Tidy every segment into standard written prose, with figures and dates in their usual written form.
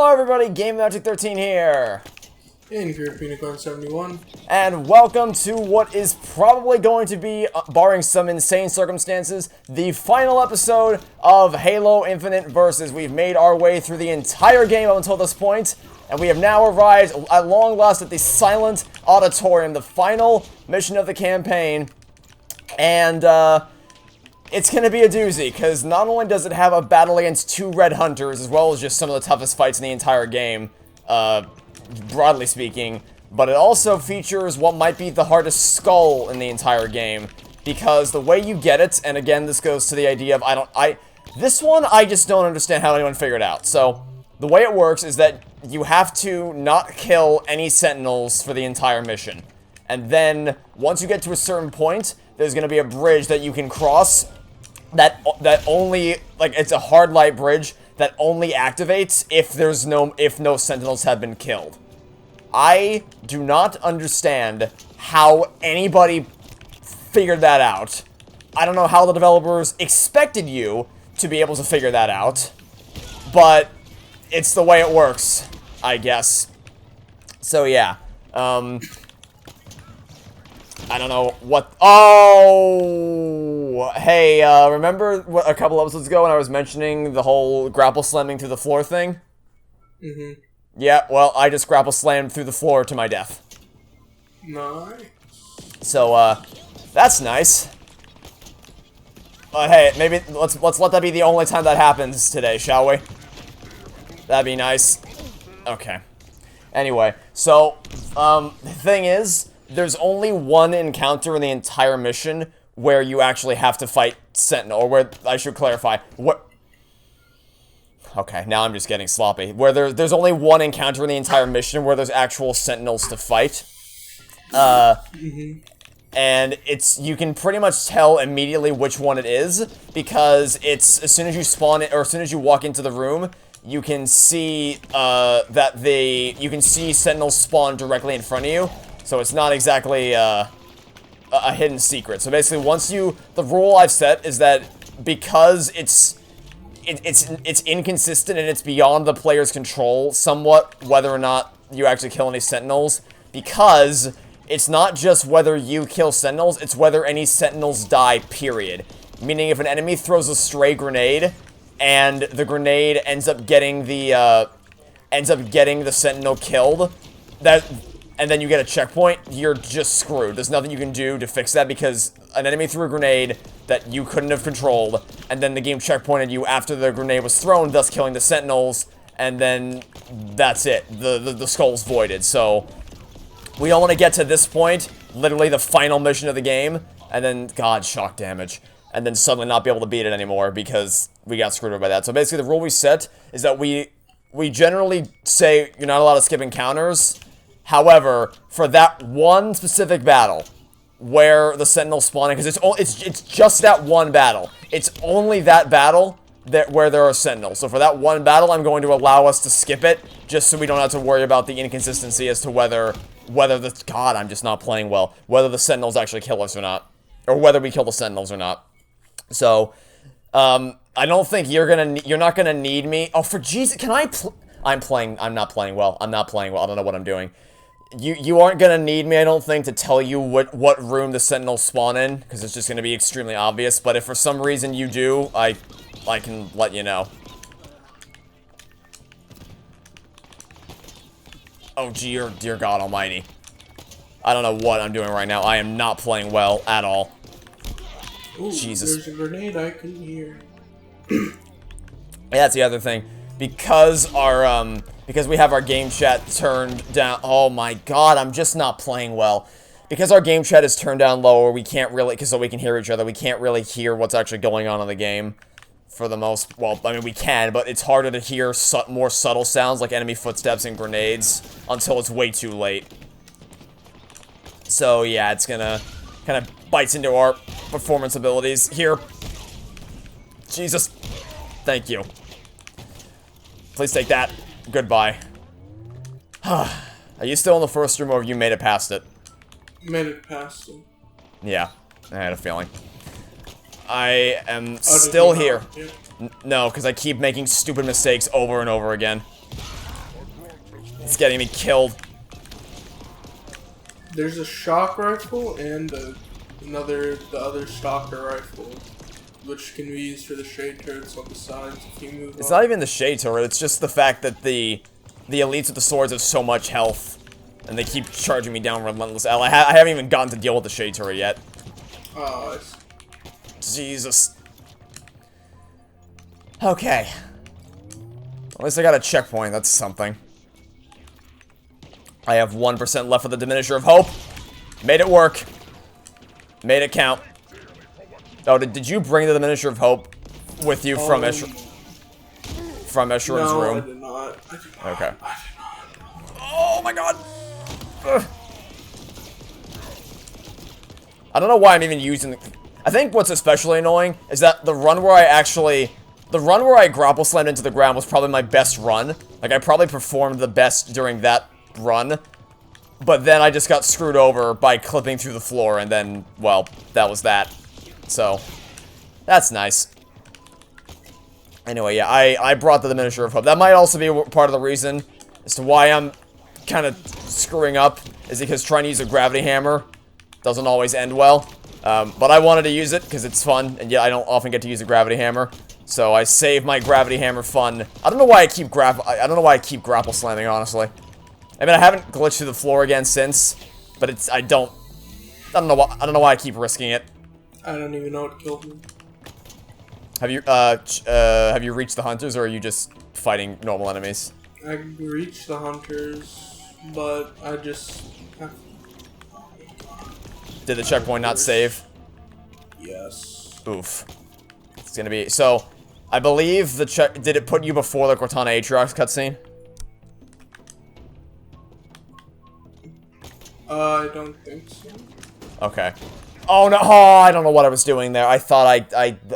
Hello everybody, GamingMagic13 here. And GroupUnicorn71. And welcome to what is probably going to be, barring some insane circumstances, the final episode of Halo Infinite Versus. We've made our way through the entire game up until this point, and we have now arrived at long last at the Silent Auditorium, the final mission of the campaign. And, it's gonna be a doozy, because not only does it have a battle against 2 Red Hunters, as well as just some of the toughest fights in the entire game, broadly speaking, but it also features what might be the hardest skull in the entire game, because the way you get it, and again, this goes to the idea of, this one, I just don't understand how anyone figured out. So, the way it works is that you have to not kill any sentinels for the entire mission. And then, once you get to a certain point, there's gonna be a bridge that you can cross that only, like, it's a hard light bridge that only activates if no sentinels have been killed. I do not understand how anybody figured that out. I don't know how the developers expected you to be able to figure that out, but it's the way it works, I guess. So yeah, I don't know what. Oh, hey, remember a couple episodes ago when I was mentioning the whole grapple slamming through the floor thing? Mm-hmm. Yeah, well, I just grapple slammed through the floor to my death. Nice. So, that's nice. Hey, maybe let's let that be the only time that happens today, shall we? That'd be nice. Okay. Anyway, so, the thing is, there's only one encounter in the entire mission where you actually have to fight Sentinel, or where, I should clarify, what... Okay, now I'm just getting sloppy. Where there's only one encounter in the entire mission where there's actual Sentinels to fight. And you can pretty much tell immediately which one it is, because it's, as soon as you spawn it, or as soon as you walk into the room, you can see, you can see Sentinels spawn directly in front of you. So it's not exactly, a hidden secret. So basically, the rule I've set is that because it's inconsistent and it's beyond the player's control somewhat whether or not you actually kill any sentinels, because it's not just whether you kill sentinels, it's whether any sentinels die, period. Meaning if an enemy throws a stray grenade and the grenade ends up getting the sentinel killed, and then you get a checkpoint, you're just screwed. There's nothing you can do to fix that, because an enemy threw a grenade that you couldn't have controlled, and then the game checkpointed you after the grenade was thrown, thus killing the sentinels, and then that's it. The skull's voided. So we don't want to get to this point, literally the final mission of the game, and then, God, shock damage, and then suddenly not be able to beat it anymore because we got screwed over by that. So basically the rule we set is that we generally say you're not allowed to skip encounters. However, for that one specific battle, where the Sentinel's spawning, because it's just that one battle. It's only that battle where there are Sentinels. So for that one battle, I'm going to allow us to skip it, just so we don't have to worry about the inconsistency as to whether God, I'm just not playing well, whether the Sentinels actually kill us or not, or whether we kill the Sentinels or not. So, I don't think you're not gonna need me. Oh, for Jesus, can I I'm not playing well. I don't know what I'm doing. You aren't gonna need me, I don't think, to tell you what room the Sentinels spawn in, because it's just gonna be extremely obvious, but if for some reason you do, I can let you know. Oh, dear God almighty. I don't know what I'm doing right now. I am not playing well at all. Ooh, Jesus. There's a grenade I can hear. Yeah, that's the other thing. Because we have our game chat turned down. Oh my God, I'm just not playing well. Because our game chat is turned down lower, we can't really, so we can hear each other, we can't really hear what's actually going on in the game. For the most, well, I mean, we can, but it's harder to hear more subtle sounds like enemy footsteps and grenades until it's way too late. So yeah, it's gonna kind of bites into our performance abilities here. Jesus. Thank you. Please take that. Goodbye. Are you still in the first room, or have you made it past it? Made it past them. Yeah, I had a feeling. I am still here. No, because I keep making stupid mistakes over and over again. It's getting me killed. There's a shock rifle and the other stalker rifle, which can be used for the shade turrets on the sides if you move. It's not even the shade turret. It's just the fact that the elites with the swords have so much health, and they keep charging me down relentlessly. I haven't even gotten to deal with the shade turret yet. Oh, Jesus. Okay. At least I got a checkpoint. That's something. I have 1% left of the Diminisher of Hope. Made it work. Made it count. Oh, did you bring the Diminisher of Hope with you from Escherun's room? No, I did not. Okay. Oh my god. Ugh. I don't know why I'm even using I think what's especially annoying is that the run where I grapple slammed into the ground was probably my best run. Like, I probably performed the best during that run. But then I just got screwed over by clipping through the floor, and then, well, that was that. So, that's nice. Anyway, yeah, I brought the Diminisher of Hope. That might also be part of the reason as to why I'm kind of screwing up, is because trying to use a gravity hammer doesn't always end well. But I wanted to use it because it's fun, and yeah, I don't often get to use a gravity hammer. So I saved my gravity hammer fun. I don't know why I keep grapple slamming, honestly. I mean, I haven't glitched through the floor again since, but I don't know why I keep risking it. I don't even know what killed me. Have you reached the hunters, or are you just fighting normal enemies? I reached the hunters, but I just... Did the checkpoint not save? Yes. Oof. It's gonna be... So, I believe the did it put you before the Cortana Atriox cutscene? I don't think so. Okay. Oh no! Oh, I don't know what I was doing there. I thought there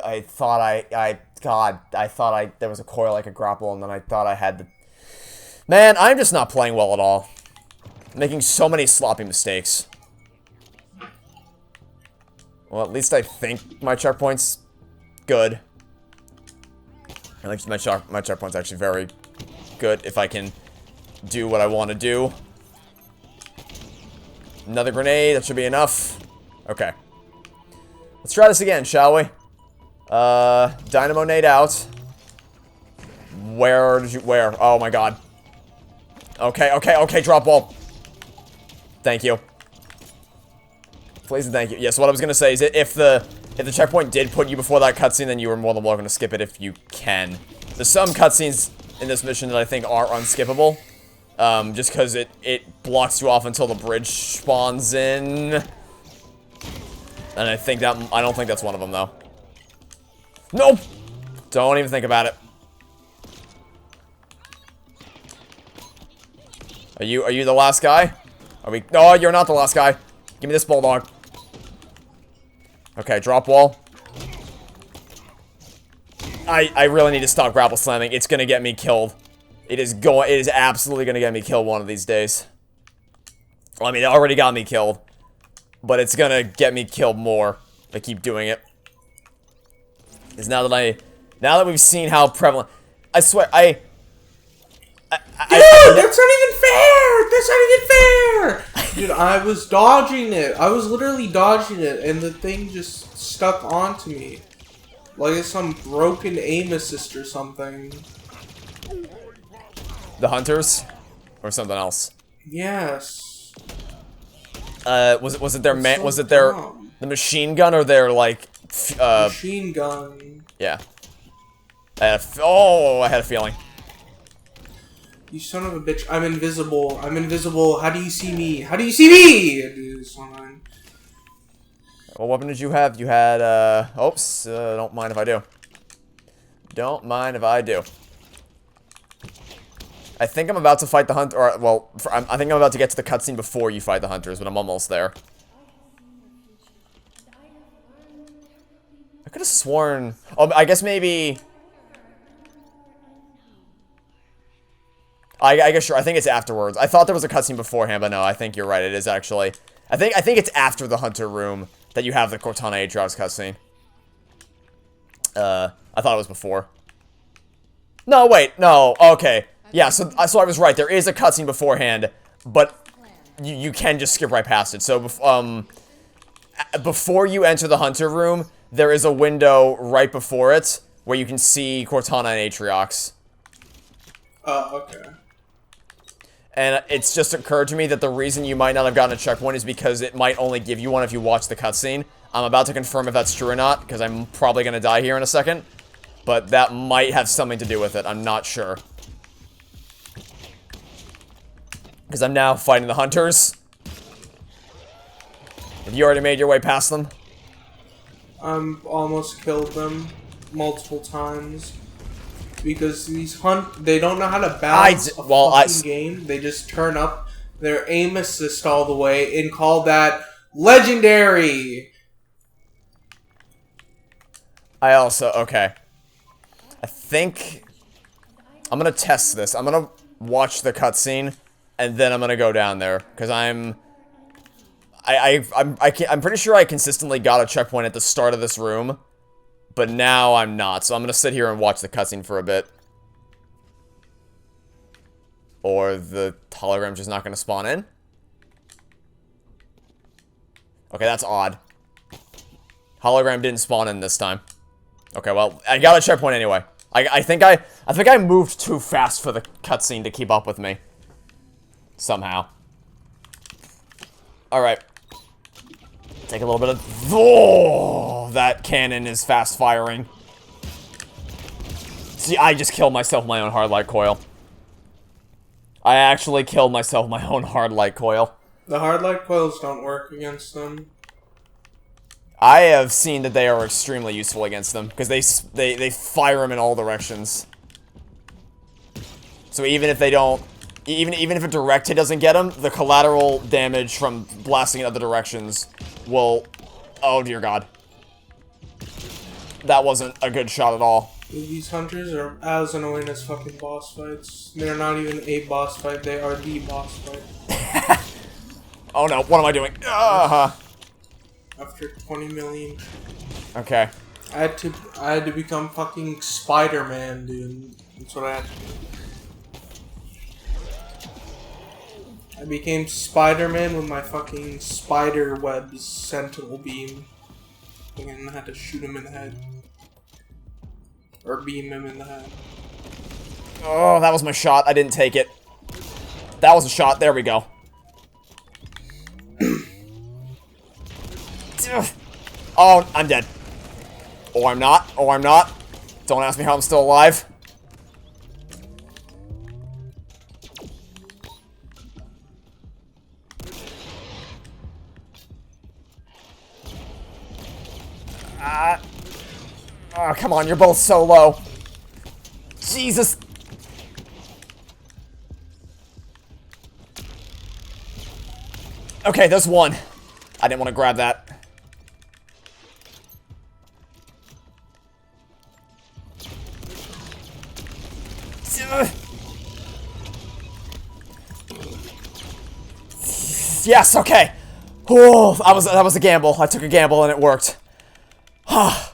was a coil I could grapple, and then I thought I had the... Man, I'm just not playing well at all. Making so many sloppy mistakes. Well, at least I think my checkpoint's good. At least my checkpoint's actually very good if I can do what I want to do. Another grenade, that should be enough. Okay. Let's try this again, shall we? Dynamo nade out. Where? Oh my god. Okay, drop ball. Thank you. Please and thank you. Yes, what I was gonna say is if the checkpoint did put you before that cutscene, then you were more than welcome to skip it if you can. There's some cutscenes in this mission that I think are unskippable. Just because it blocks you off until the bridge spawns in. And I don't think that's one of them, though. Nope! Don't even think about it. Are you the last guy? No, you're not the last guy. Give me this bulldog. Okay, drop wall. I really need to stop grapple slamming. It's gonna get me killed. It is absolutely gonna get me killed one of these days. Well, I mean, it already got me killed. But it's gonna get me killed more if I keep doing it. Because now that we've seen how prevalent... I swear, Dude, that's not even fair! That's not even fair! Dude, I was dodging it. I was literally dodging it, and the thing just stuck onto me. Like it's some broken aim assist or something. The hunters? Or something else? Yes. Was it the machine gun or their, like, machine gun. Yeah. I had a feeling. You son of a bitch. I'm invisible. I'm invisible. How do you see me? How do you see me? Dude, What weapon did you have? You had, oops, don't mind if I do. Don't mind if I do. I think I'm about to fight the hunter, or, well, I think I'm about to get to the cutscene before you fight the hunters, but I'm almost there. I could have sworn... Oh, I guess maybe... I guess sure, I think it's afterwards. I thought there was a cutscene beforehand, but no, I think you're right, it is actually. I think it's after the hunter room that you have the Cortana Atriox cutscene. I thought it was before. No, wait, no, okay. Yeah, so I was right. There is a cutscene beforehand, but you can just skip right past it. So, before you enter the hunter room, there is a window right before it where you can see Cortana and Atriox. Okay. And it's just occurred to me that the reason you might not have gotten a checkpoint is because it might only give you one if you watch the cutscene. I'm about to confirm if that's true or not, because I'm probably going to die here in a second. But that might have something to do with it. I'm not sure. Because I'm now fighting the hunters. Have you already made your way past them? Almost killed them multiple times. Because these they don't know how to balance a fucking game. They just turn up their aim assist all the way and call that legendary. Okay. I think I'm gonna test this. I'm gonna watch the cutscene and then I'm gonna go down there because I'm pretty sure I consistently got a checkpoint at the start of this room, but now I'm not. So I'm gonna sit here and watch the cutscene for a bit. Or the hologram's just not gonna spawn in. Okay, that's odd. Hologram didn't spawn in this time. Okay, well, I got a checkpoint anyway. I think I moved too fast for the cutscene to keep up with me. Somehow. Alright. Take a little bit of... Oh, that cannon is fast firing. See, I just killed myself with my own hard light coil. I actually killed myself with my own hard light coil. The hard light coils don't work against them. I have seen that they are extremely useful against them, because they fire them in all directions. So even if they don't, even if a direct hit doesn't get them, the collateral damage from blasting in other directions will... Oh dear God. That wasn't a good shot at all. These hunters are as annoying as fucking boss fights. They're not even a boss fight, they are the boss fight. Oh no, what am I doing? After 20 million. Okay. I had to become fucking Spider-Man, dude. That's what I had to do. I became Spider-Man with my fucking spider web sentinel beam. And I had to shoot him in the head. Or beam him in the head. Oh, that was my shot. I didn't take it. That was a shot. There we go. Oh, I'm dead. Or I'm not. Or I'm not. Don't ask me how I'm still alive. Oh, come on. You're both so low. Jesus. Okay, there's one. I didn't want to grab that. Yes, okay. Oh, that was a gamble. I took a gamble and it worked. Oh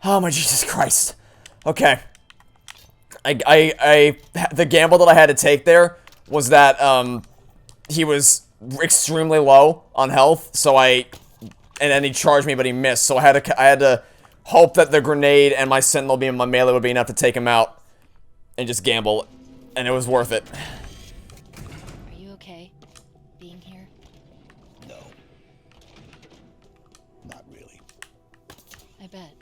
my Jesus Christ. Okay. The gamble that I had to take there was that he was extremely low on health, so and then he charged me, but he missed. So I had to hope that the grenade and my sentinel beam and my melee would be enough to take him out, and just gamble, and it was worth it. Are you okay being here? No. Not really. I bet.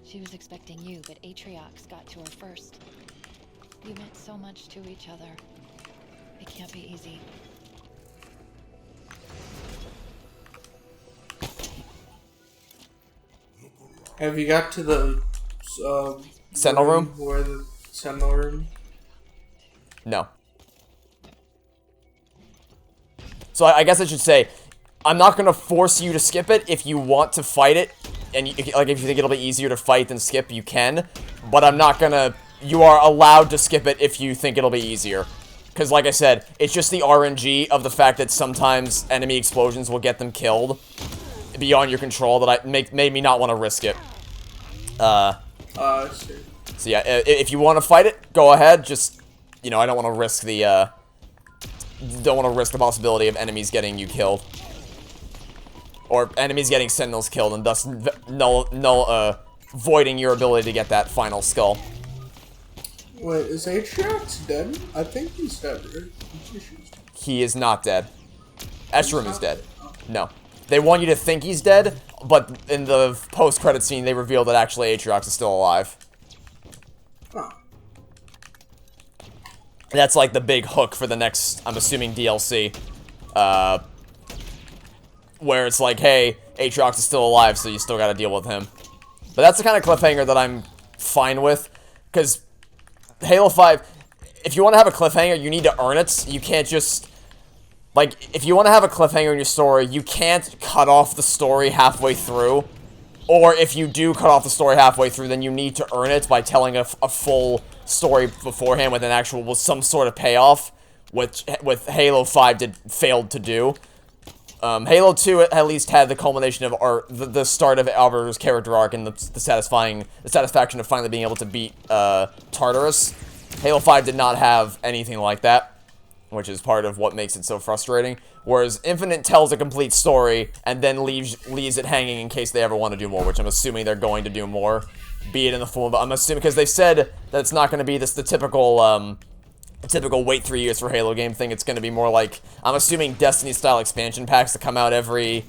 She was expecting you, but Atriox got to her first. You meant so much to each other. It can't be easy. Have you got to the Sentinel room? Where the Sentinel room? No. So I guess I should say, I'm not gonna force you to skip it. If you want to fight it, and if you think it'll be easier to fight than skip, you can. But I'm not gonna... You are allowed to skip it if you think it'll be easier. Because like I said, it's just the RNG of the fact that sometimes enemy explosions will get them killed beyond your control that made me not want to risk it. I see. So yeah, if you want to fight it, go ahead. Just, you know, I don't want to risk the, possibility of enemies getting you killed. Or enemies getting sentinels killed, and thus voiding your ability to get that final skull. Wait, is Atriox dead? I think he's dead, right? He is not dead. Escharum is dead. No. They want you to think he's dead, but in the post-credit scene, they reveal that actually Atriox is still alive. Huh. That's like the big hook for the next, I'm assuming, DLC. Where it's like, hey, Atriox is still alive, so you still gotta deal with him. But that's the kind of cliffhanger that I'm fine with, because Halo 5, if you want to have a cliffhanger, you need to earn it. You can't just, like, if you want to have a cliffhanger in your story, you can't cut off the story halfway through. Or if you do cut off the story halfway through, then you need to earn it by telling a full story beforehand with some sort of payoff, which with Halo 5 failed to do. Halo 2 at least had the culmination of the start of Alva's character arc and the satisfaction of finally being able to beat Tartarus. Halo 5 did not have anything like that, which is part of what makes it so frustrating. Whereas Infinite tells a complete story and then leaves it hanging in case they ever want to do more, which I'm assuming they're going to do more. Be it in the form of, I'm assuming, because they said that it's not going to be the typical wait 3 years for Halo game thing. It's going to be more like, I'm assuming Destiny-style expansion packs to come out every,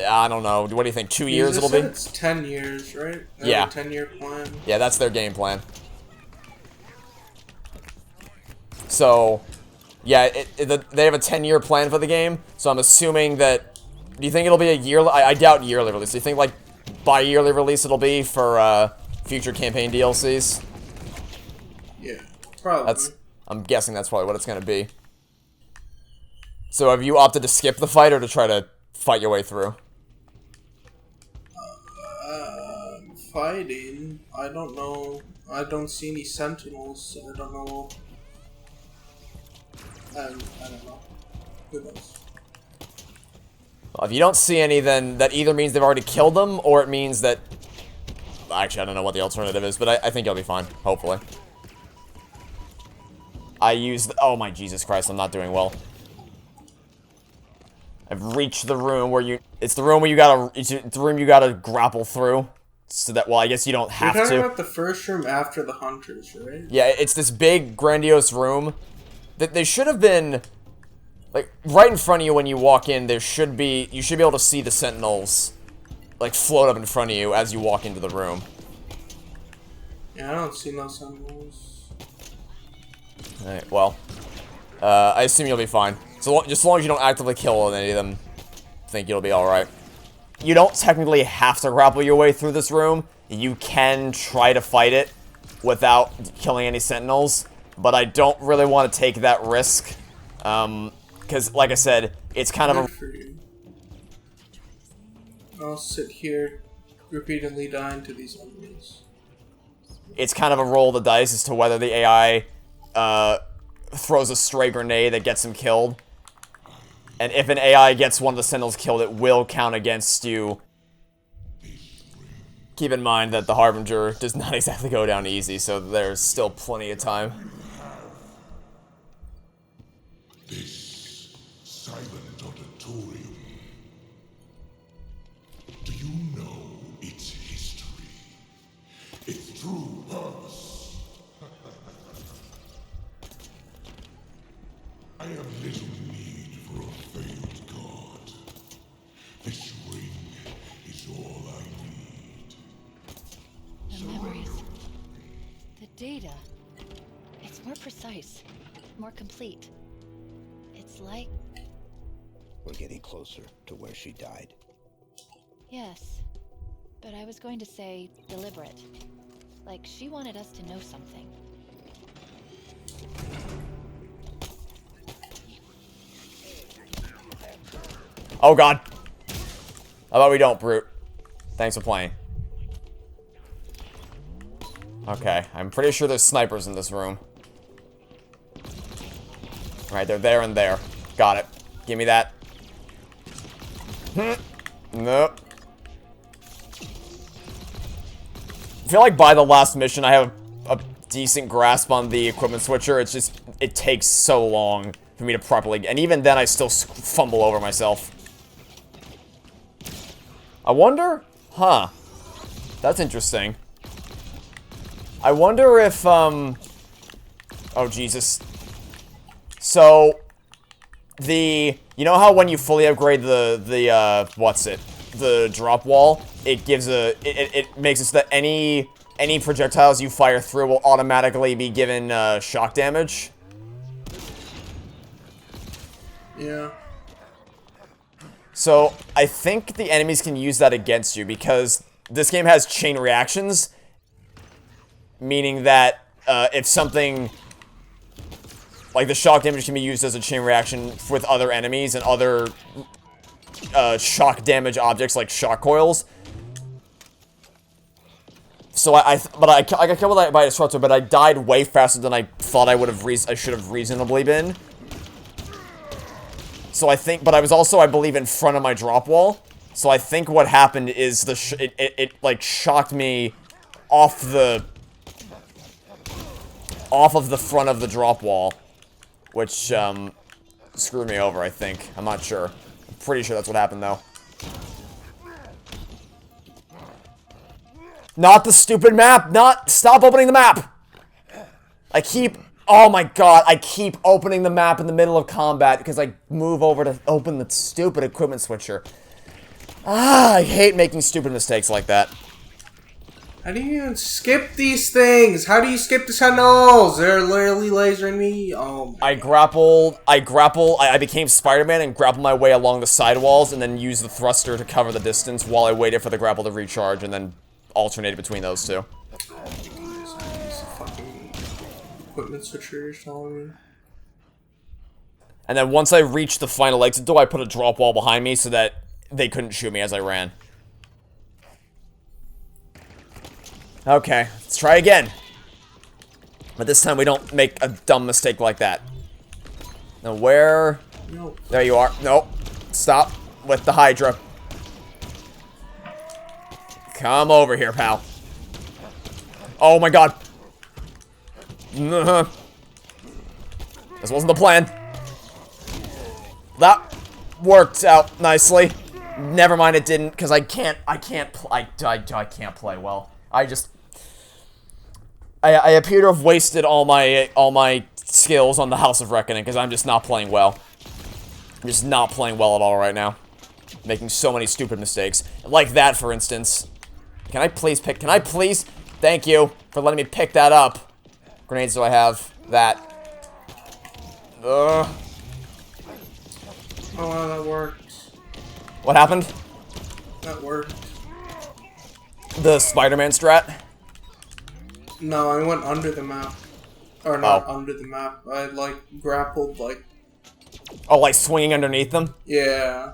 I don't know, what do you think, 2 years it'll be? It's 10 years, right? Yeah. 10-year plan. Yeah, that's their game plan. So, yeah, they have a 10-year plan for the game, so I'm assuming that, do you think it'll be a yearly, I doubt yearly release. Do you think, like, bi-yearly release it'll be for, future campaign DLCs? Yeah, probably. I'm guessing that's probably what it's going to be. So have you opted to skip the fight or to try to fight your way through? Fighting? I don't know. I don't see any sentinels, so I don't know. I don't know. Who knows? Well, if you don't see any, then that either means they've already killed them, or it means that... Actually, I don't know what the alternative is, but I think you'll be fine, hopefully. I used... Oh my Jesus Christ, I'm not doing well. I've reached the room where you... It's the room where you gotta... It's the room you gotta grapple through. So that... Well, I guess you don't have to. You're talking about the first room after the hunters, right? Yeah, it's this big, grandiose room. That they should have been... Like, right in front of you when you walk in, there should be... You should be able to see the sentinels, like, float up in front of you as you walk into the room. Yeah, I don't see no sentinels. Alright, well, I assume you'll be fine. So just as long as you don't actively kill any of them, I think you'll be alright. You don't technically have to grapple your way through this room. You can try to fight it without killing any sentinels, but I don't really want to take that risk. Because, like I said, it's kind of a... I'll sit here, repeatedly dying to these enemies. It's kind of a roll of the dice as to whether the AI... throws a stray grenade that gets him killed. And if an AI gets one of the sentinels killed, it will count against you. Keep in mind that the Harbinger does not exactly go down easy, so there's still plenty of time. This silent auditorium. Do you know its history? Its true purpose? I have little need for a failed god. This ring is all I need. The memories. The data. It's more precise. More complete. It's like... We're getting closer to where she died. Yes. But I was going to say deliberate. Like she wanted us to know something. Oh god. How about we don't, Brute? Thanks for playing. Okay, I'm pretty sure there's snipers in this room. Right, they're there and there. Got it. Give me that. Nope. feel like by the last mission, I have a decent grasp on the equipment switcher. It's just, it takes so long for me to properly, and even then I still fumble over myself. I wonder, huh, that's interesting. I wonder if, oh Jesus. So, you know how when you fully upgrade the drop wall, it gives it makes it so that any projectiles you fire through will automatically be given, shock damage? Yeah. So, I think the enemies can use that against you, because this game has chain reactions, meaning that, if something, like the shock damage can be used as a chain reaction with other enemies and other, shock damage objects like shock coils. So I got killed by a disruptor, but I died way faster than I thought I should have reasonably been. So I think, but I was also, I believe, in front of my drop wall. So I think what happened is it like shocked me off of the front of the drop wall, which screwed me over, I think. I'm not sure. I'm pretty sure that's what happened though. Not the stupid map! Stop opening the map! Oh my god, I keep opening the map in the middle of combat because I move over to open the stupid equipment switcher. Ah, I hate making stupid mistakes like that. How do you even skip these things? How do you skip the sentinels? They're literally lasering me. Oh my I became Spider-Man and grappled my way along the sidewalls and then used the thruster to cover the distance while I waited for the grapple to recharge and then alternated between those two. Equipment switcher, you're telling me? And then once I reached the final exit door, I put a drop wall behind me so that they couldn't shoot me as I ran. Okay, let's try again. But this time we don't make a dumb mistake like that. Now where... Nope. There you are. Nope. Stop with the Hydra. Come over here, pal. Oh my god. This wasn't the plan. That worked out nicely. Never mind, it didn't, because I can't play well. I appear to have wasted all my skills on the House of Reckoning, because I'm just not playing well. I'm just not playing well at all right now. Making so many stupid mistakes. Like that, for instance. Can I please? Thank you for letting me pick that up. Grenades do I have? That. Oh, that worked. What happened? That worked. The Spider-Man strat? No, I went under the map. Or not under the map. I, like, grappled, like... Oh, like swinging underneath them? Yeah.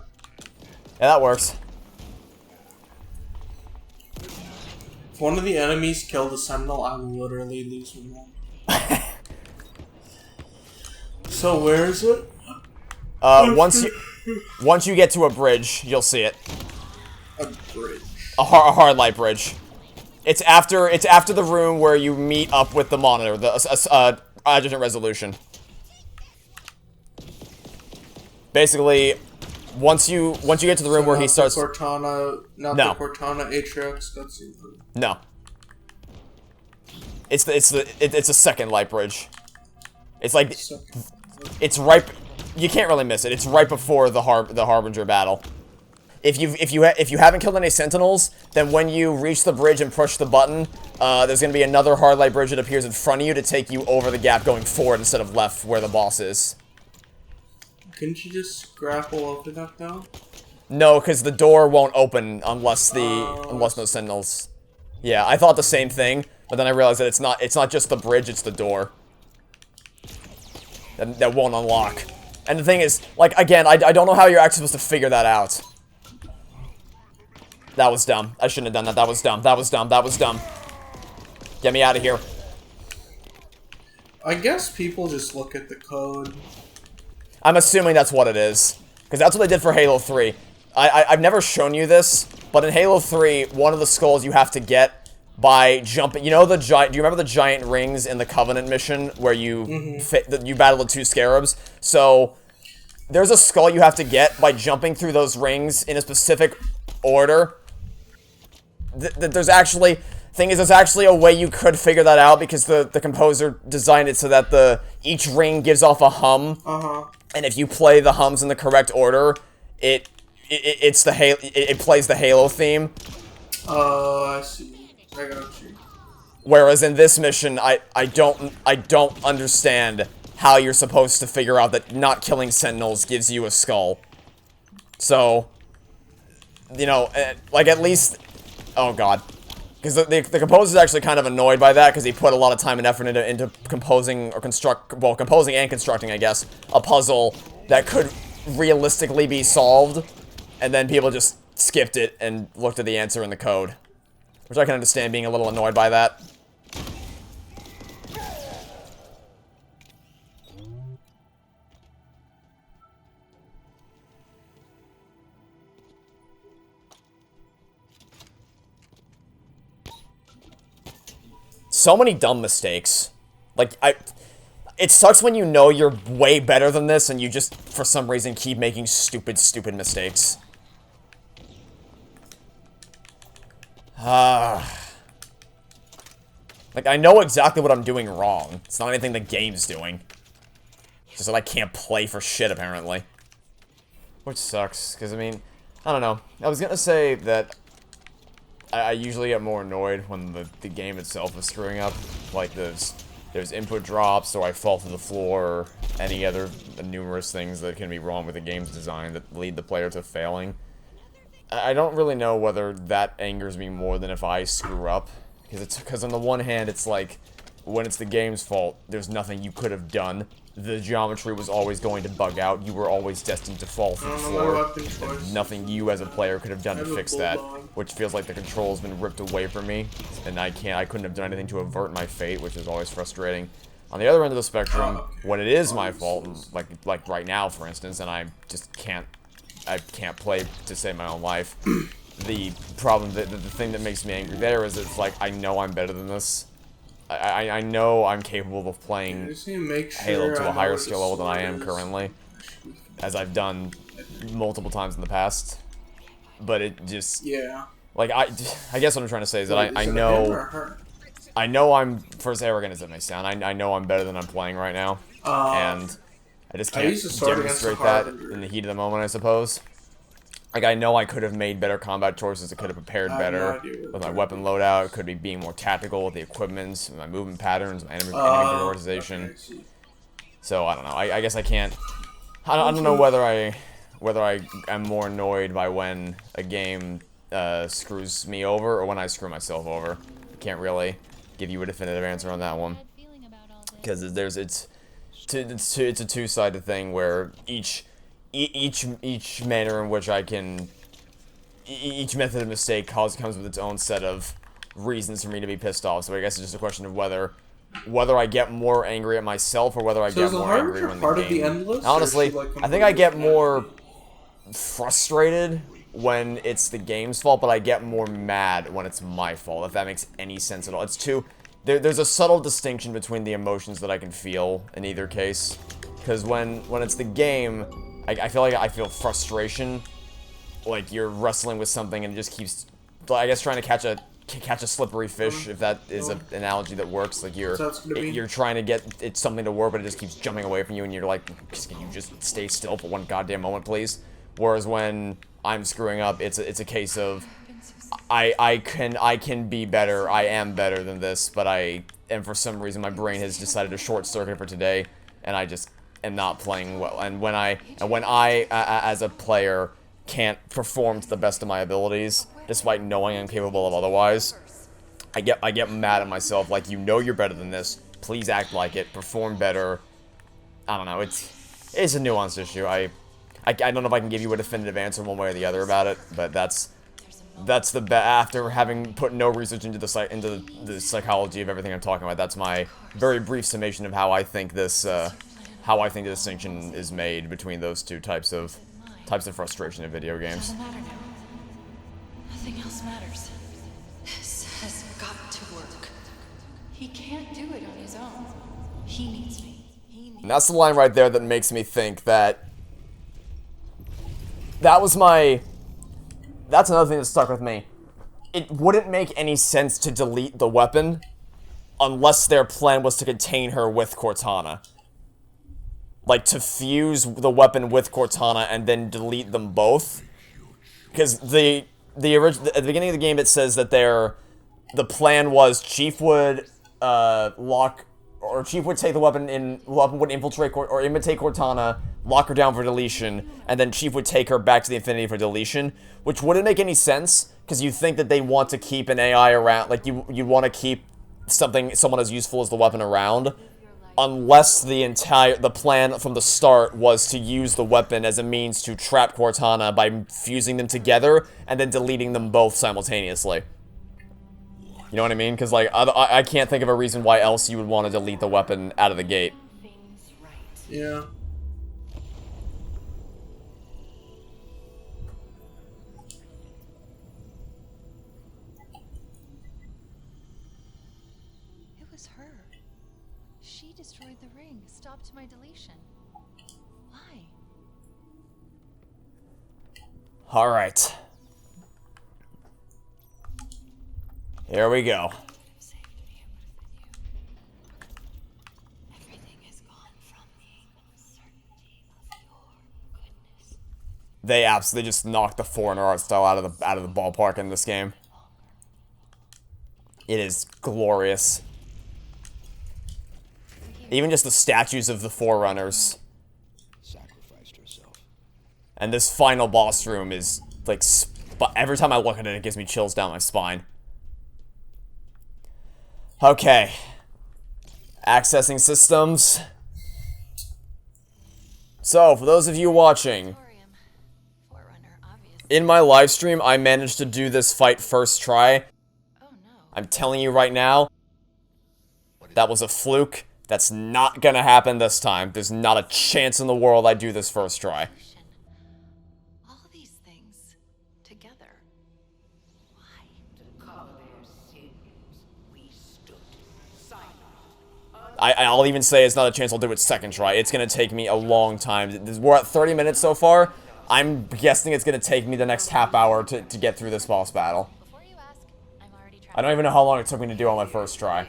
Yeah, that works. If one of the enemies killed a sentinel, I will literally lose one more. So where is it? Once you get to a bridge, you'll see it. A bridge. A hard light bridge. It's after the room where you meet up with the monitor, the adjuvant resolution. Basically, once you get to the room where he starts. Cortana, not no. the Cortana Atriox cutscene. No. It's a second light bridge. It's like it's right. You can't really miss it. It's right before the Harbinger battle. If you haven't killed any Sentinels, then when you reach the bridge and push the button, there's gonna be another hard light bridge that appears in front of you to take you over the gap going forward instead of left where the boss is. Couldn't you just grapple over that though? No, because the door won't open unless those Sentinels. Yeah, I thought the same thing, but then I realized that it's not just the bridge, it's the door that won't unlock. And the thing is, like, again, I don't know how you're actually supposed to figure that out. That was dumb. I shouldn't have done that. That was dumb. That was dumb. That was dumb. Get me out of here. I guess people just look at the code. I'm assuming that's what it is. Because that's what they did for Halo 3. I've never shown you this, but in Halo 3, one of the skulls you have to get by jumping. You know the giant? Do you remember the giant rings in the Covenant mission where you you battle the 2 scarabs? So there's a skull you have to get by jumping through those rings in a specific order. There's actually a way you could figure that out because the composer designed it so that each ring gives off a hum. And if you play the hums in the correct order, it plays the Halo theme. Oh, I see. I got you. Whereas in this mission, I don't understand how you're supposed to figure out that not killing sentinels gives you a skull. So, you know, like at least, oh god, because the composer's actually kind of annoyed by that because he put a lot of time and effort into composing or composing and constructing, I guess, a puzzle that could realistically be solved, and then people just skipped it and looked at the answer in the code. Which I can understand being a little annoyed by that. So many dumb mistakes. Like, it sucks when you know you're way better than this and you just, for some reason, keep making stupid mistakes. Like, I know exactly what I'm doing wrong. It's not anything the game's doing. It's just that I can't play for shit, apparently. Which sucks, because, I mean, I don't know. I was gonna say that I usually get more annoyed when the game itself is screwing up. Like, there's input drops, or I fall to the floor, or any other numerous things that can be wrong with the game's design that lead the player to failing. I don't really know whether that angers me more than if I screw up. Because on the one hand, it's like, when it's the game's fault, there's nothing you could have done. The geometry was always going to bug out. You were always destined to fall through the floor. And nothing you as a player could have done to fix that. Which feels like the control's been ripped away from me. And I couldn't have done anything to avert my fate, which is always frustrating. On the other end of the spectrum, when it is my fault, like right now, for instance, and I just can't play to save my own life. The problem, the thing that makes me angry there is it's like, I know I'm better than this. I know I'm capable of playing Halo to a higher skill level than I am currently, as I've done multiple times in the past. But it just, like, I guess what I'm trying to say is that I know I'm, for as arrogant as it may sound, I know I'm better than I'm playing right now, and I just can't demonstrate that in the heat of the moment, I suppose. Like, I know I could have made better combat choices, I could have prepared better with my weapon loadout, could be being more tactical with the equipment, my movement patterns, my enemy prioritization. So, I don't know, I guess I can't, I don't know whether I am more annoyed by when a game screws me over or when I screw myself over. I can't really give you a definitive answer on that one. Because it's a two-sided thing where each manner in which each method of mistake comes with its own set of reasons for me to be pissed off. So I guess it's just a question of whether I get more angry at myself or whether I get more angry when the game. Honestly, I think I get more frustrated when it's the game's fault, but I get more mad when it's my fault, if that makes any sense at all. It's there's a subtle distinction between the emotions that I can feel in either case. Because when it's the game, I feel like I feel frustration, like you're wrestling with something and it just keeps, I guess, trying to catch a slippery fish, if that is an analogy that works. Like you're trying to get something to work, but it just keeps jumping away from you, and you're like, can you just stay still for one goddamn moment, please? Whereas when I'm screwing up, it's a case of I can be better, I am better than this, but and for some reason my brain has decided to short circuit for today, and I just am not playing well. And when I as a player can't perform to the best of my abilities, despite knowing I'm capable of otherwise, I get mad at myself. Like, you know you're better than this. Please act like it. Perform better. I don't know. It's a nuanced issue. I don't know if I can give you a definitive answer one way or the other about it, but that's after having put no research into the psychology of everything I'm talking about. That's my very brief summation of how I think the distinction is made between those two types of frustration in video games. Doesn't matter now. Nothing else matters. This has got He can't do it on his own. He needs me. And that's the line right there that makes me think that that's another thing that stuck with me. It wouldn't make any sense to delete the weapon unless their plan was to contain her with Cortana. Like, to fuse the weapon with Cortana and then delete them both. Because at the beginning of the game it says that the plan was Chief would Chief would take the weapon would infiltrate or imitate Cortana, lock her down for deletion, and then Chief would take her back to the Infinity for deletion, which wouldn't make any sense, because you think that they want to keep an AI around, like, you want to keep someone as useful as the weapon around, unless the plan from the start was to use the weapon as a means to trap Cortana by fusing them together, and then deleting them both simultaneously. You know what I mean? Because, like, I can't think of a reason why else you would want to delete the weapon out of the gate. Yeah. It was her. She destroyed the ring, stopped my deletion. Why? Alright. Here we go. They absolutely just knocked the foreigner art style out of the ballpark in this game. It is glorious. Even just the statues of the Forerunners. Sacrificed herself. And this final boss room is like every time I look at it, it gives me chills down my spine. Okay. Accessing systems. So, for those of you watching, in my live stream, I managed to do this fight first try. I'm telling you right now, that was a fluke. That's not gonna happen this time. There's not a chance in the world I do this first try. All these things together. Why? To cover their sins, we stood silent. I'll even say it's not a chance I'll do it second try. It's gonna take me a long time. We're at 30 minutes so far. I'm guessing it's gonna take me the next half hour to get through this boss battle. Before you ask, I'm already trying. I don't even know how long it took me to do on my first try.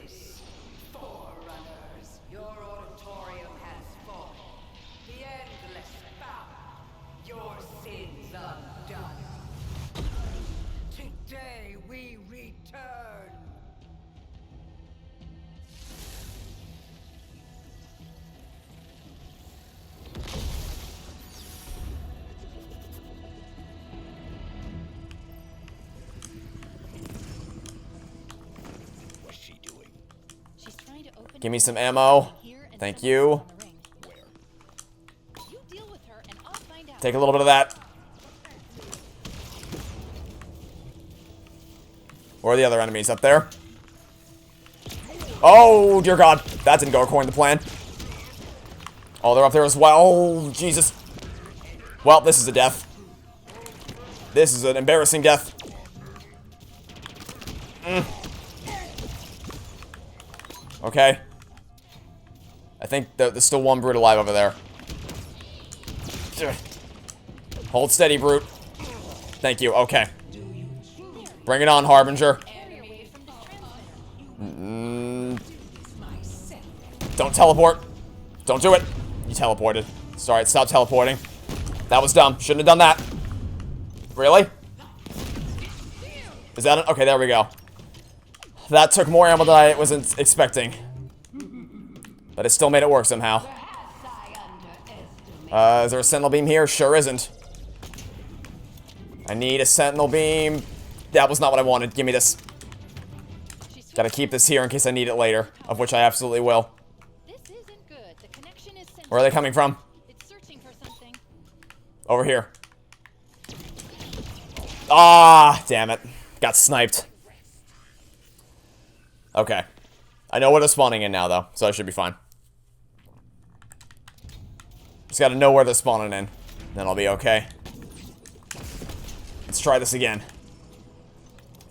Forerunners, your auditorium has fallen. The endless bound, your sins undone. Today we return. What's she doing? She's trying to open. Give me some ammo. Thank you. Where? You deal with her and I'll find out. Take a little bit of that. Where are the other enemies? Up there? Oh, dear God. That didn't go according to plan. Oh, they're up there as well. Oh, Jesus. Well, this is a death. This is an embarrassing death. Okay. I think there's still one brute alive over there. Hold steady, brute. Thank you. Okay. Bring it on, Harbinger. Don't teleport. Don't do it. You teleported. Sorry, stop teleporting. That was dumb. Shouldn't have done that. Really? Is that it? Okay, there we go. That took more ammo than I wasn't expecting. But it still made it work somehow. Is there a sentinel beam here? Sure isn't. I need a sentinel beam. That was not what I wanted. Give me this. Gotta keep this here in case I need it later, of which I absolutely will. This isn't good. The connection is Where are they coming from? It's searching for something. Over here. Ah, damn it. Got sniped. Okay. I know where they're spawning in now, though, so I should be fine. Just gotta know where they're spawning in. Then I'll be okay. Let's try this again.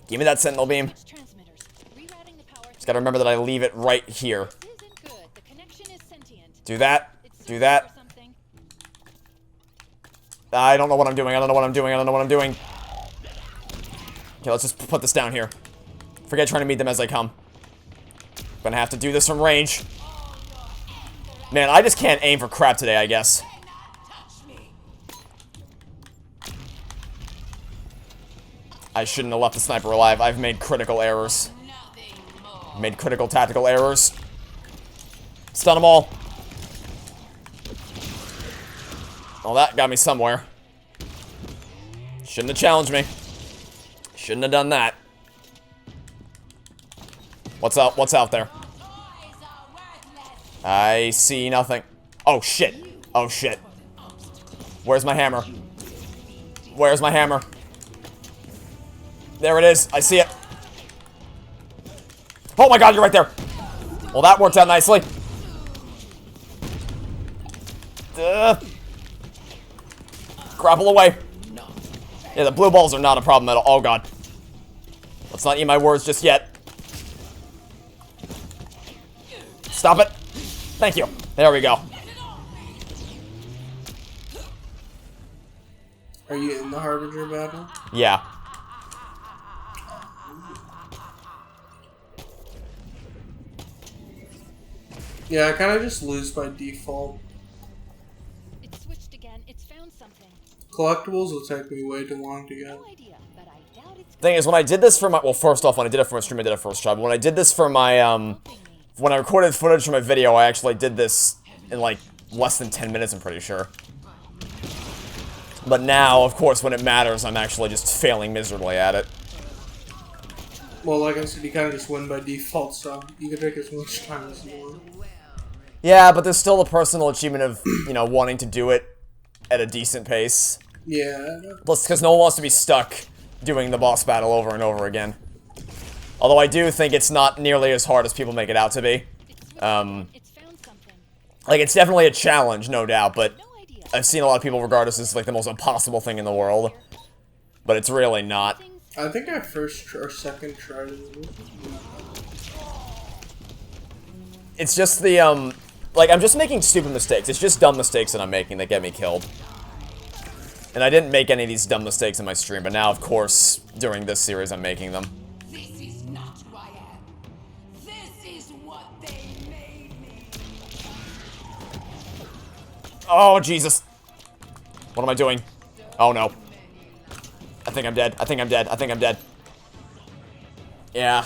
Give me that sentinel beam. Just gotta remember that I leave it right here. This isn't good. The connection is sentient. Do that. It's Do searching that. for something. I don't know what I'm doing. I don't know what I'm doing. I don't know what I'm doing. Okay, let's just put this down here. Forget trying to meet them as they come. Gonna have to do this from range. Man, I just can't aim for crap today, I guess. I shouldn't have left the sniper alive. I've made critical errors. Made critical tactical errors. Stun them all. Well, that got me somewhere. Shouldn't have challenged me. Shouldn't have done that. What's up? What's out there? I see nothing. Oh, shit. Oh, shit. Where's my hammer? Where's my hammer? There it is. I see it. Oh my god, you're right there. Well, that worked out nicely. Grapple away. Yeah, the blue balls are not a problem at all. Oh god. Let's not eat my words just yet. Stop it. Thank you. There we go. Are you in the Harbinger battle? Yeah. Yeah, I kind of just lose by default. It's switched again. It's found something. Collectibles will take me way too long to get. No idea, but I doubt it's Thing is, when I did this for my, well, first off, when I did it for my stream, I did it first try. But when I did this for my, when I recorded footage for my video, I actually did this in, like, less than 10 minutes, I'm pretty sure. But now, of course, when it matters, I'm actually just failing miserably at it. Well, like I said, you kind of just win by default, so you can take as much time as you want. Yeah, but there's still the personal achievement of, you know, wanting to do it at a decent pace. Yeah. Plus, because no one wants to be stuck doing the boss battle over and over again. Although I do think it's not nearly as hard as people make it out to be. it's found something. Like, it's definitely a challenge, no doubt, but No idea. I've seen a lot of people regard this as, like, the most impossible thing in the world. But it's really not. I think I first or second tried it. It's just the, like, I'm just making stupid mistakes. It's just dumb mistakes that I'm making that get me killed. And I didn't make any of these dumb mistakes in my stream, but now, of course, during this series, I'm making them. This is not who I am. This is what they made me. Oh, Jesus. What am I doing? Oh, no. I think I'm dead. I think I'm dead. I think I'm dead. Yeah.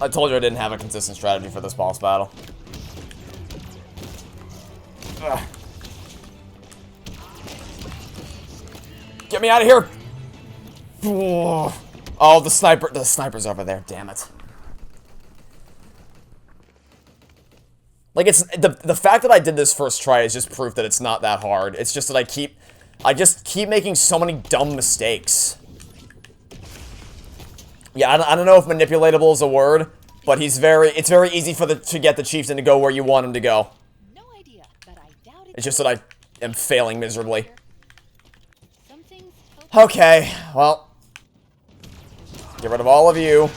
I told you I didn't have a consistent strategy for this boss battle. Ugh. Get me out of here! Oh, the sniper's over there, damn it. Like, it's, the fact that I did this first try is just proof that it's not that hard. It's just that I just keep making so many dumb mistakes. Yeah, I don't know if manipulatable is a word, but it's very easy to get the chieftain to go where you want him to go. No idea, but I doubt It's just that I am failing miserably. Some things help. Okay, well. Get rid of all of you.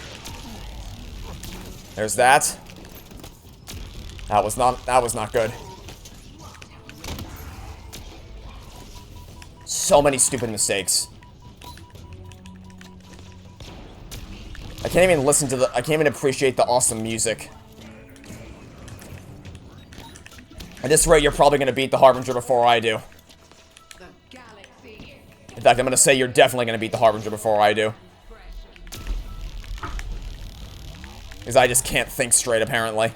There's that. That was not good. So many stupid mistakes. I can't even listen to I can't even appreciate the awesome music. At this rate, you're probably gonna beat the Harbinger before I do. The galaxy In fact, I'm gonna say you're definitely gonna beat the Harbinger before I do. Because I just can't think straight, apparently.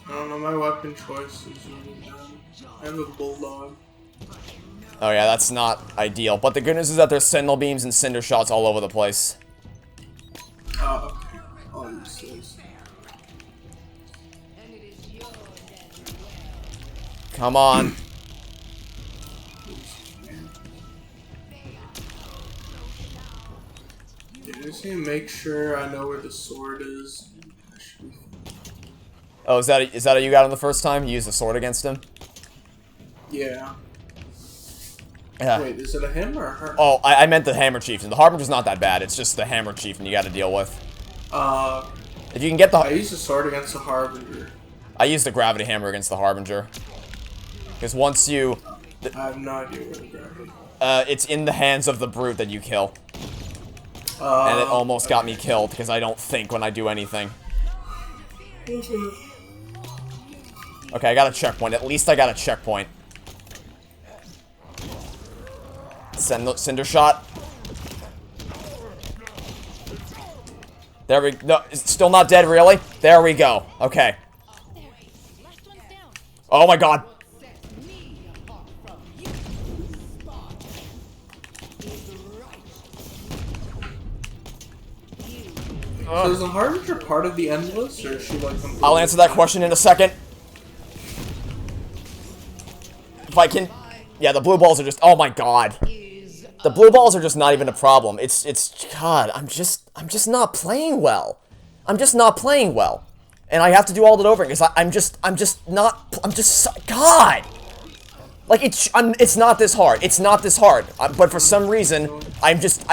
I don't know, my weapon choice is really bad. I have a bulldog. Oh yeah, that's not ideal. But the good news is that there's sentinel beams and cinder shots all over the place. Oh, okay. I'll use those. Come on. Yeah, I just need to make sure I know where the sword is. Oh, is that what you got on the first time? You used the sword against him? Yeah. Wait, is it a him or a her? Oh, I meant the Hammer Chieftain. The Harbinger's not that bad. It's just the Hammer Chieftain you gotta deal with. If you can get the... I used the sword against the Harbinger. I used the Gravity Hammer against the Harbinger. Because once you... I have no idea where the gravity. It's in the hands of the brute that you kill. And it almost got me killed, because I don't think when I do anything. Okay, I got a checkpoint. At least I got a checkpoint. Cinder Shot. There we... No, it's still not dead, really? There we go. Okay. Oh my god. So is the Harbinger part of the Endless, or is she like completely... I'll answer that question in a second. If I can... Yeah, the blue balls are just... Oh my god. The blue balls are just not even a problem. It's... God, I'm just not playing well. I'm just not playing well. And I have to do all that over because I'm just not... God! Like, it's not this hard. It's not this hard. But for some reason, I've just...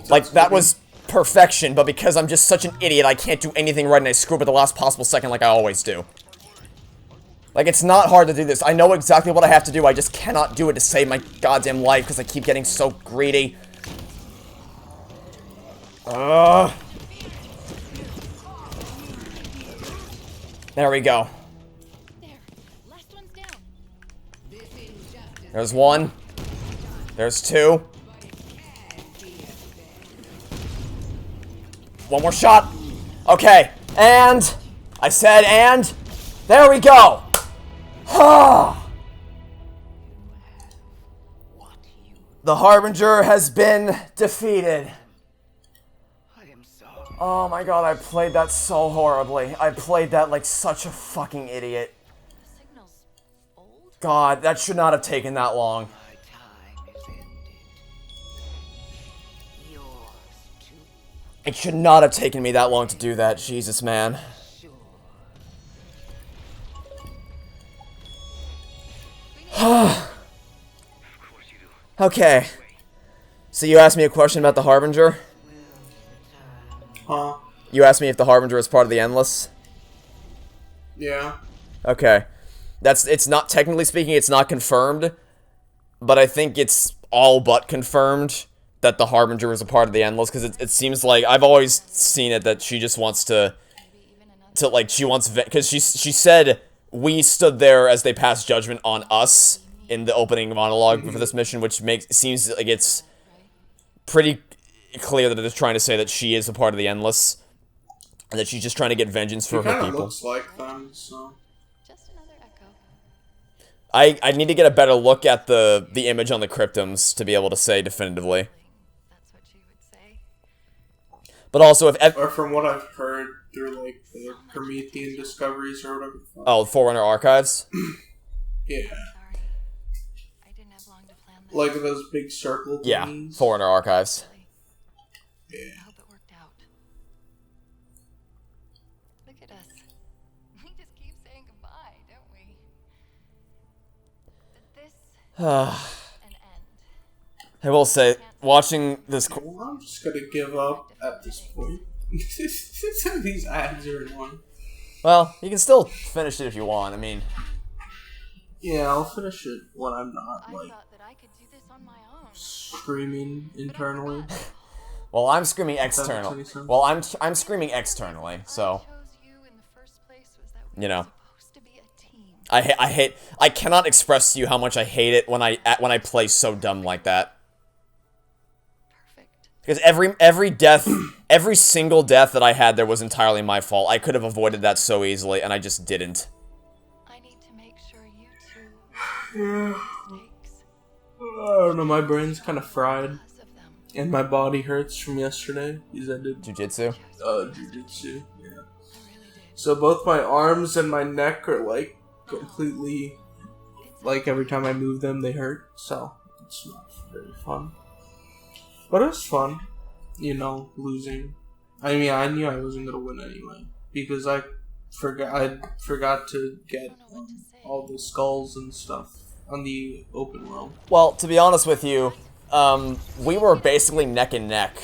Like, that was perfection, but because I'm just such an idiot, I can't do anything right and I screw up at the last possible second like I always do. Like, it's not hard to do this. I know exactly what I have to do. I just cannot do it to save my goddamn life because I keep getting so greedy. There we go. There's one. There's two. One more shot. Okay. And I said and. There we go. The Harbinger has been defeated. Oh my god, I played that so horribly. I played that like such a fucking idiot. God, that should not have taken that long. It should not have taken me that long to do that, Jesus, man. Okay. So you asked me a question about the Harbinger? Huh? You asked me if the Harbinger is part of the Endless? Yeah. Okay. It's not, technically speaking, it's not confirmed, but I think it's all but confirmed that the Harbinger is a part of the Endless, because it seems like, I've always seen it that she just wants to like, she wants, because she said, we stood there as they passed judgment on us in the opening monologue for this mission, which seems like it's pretty clear that it's trying to say that she is a part of the Endless, and that she's just trying to get vengeance for her people. Looks like them, so. Just another echo. I need to get a better look at the image on the cryptums to be able to say definitively. That's what she would say. But also, if or from what I've heard through like the Promethean discoveries or whatever. Oh, Forerunner Archives. Yeah. Sorry. I didn't have long to plan this. Like those big circle things. Yeah, Forerunner Archives. Yeah. I hope it worked out. Look at us. We just keep saying goodbye, don't we? But this an end. I will say, watching this... Well, I'm just gonna give up at this point. These ads are annoying. Well, you can still finish it if you want, I mean... Yeah, I'll finish it when I'm not, I like, thought that I could do this on my own. screaming internally. Well, I'm screaming external. That makes any sense. Well, I'm screaming externally, so... You know. I hate... I cannot express to you how much I hate it when I play so dumb like that. Because every death, every single death that I had there was entirely my fault. I could have avoided that so easily, and I just didn't. I need to make sure you Yeah. mistakes I don't know, my brain's kind of fried. because of them. And my body hurts from yesterday, because I did Jiu-jitsu? jujitsu. Yeah. So both my arms and my neck are like completely, like every time I move them they hurt. So it's not very fun. But it was fun, you know, losing. I mean, I knew I wasn't gonna win anyway because I forgot to get all the skulls and stuff on the open world. Well, to be honest with you, we were basically neck and neck.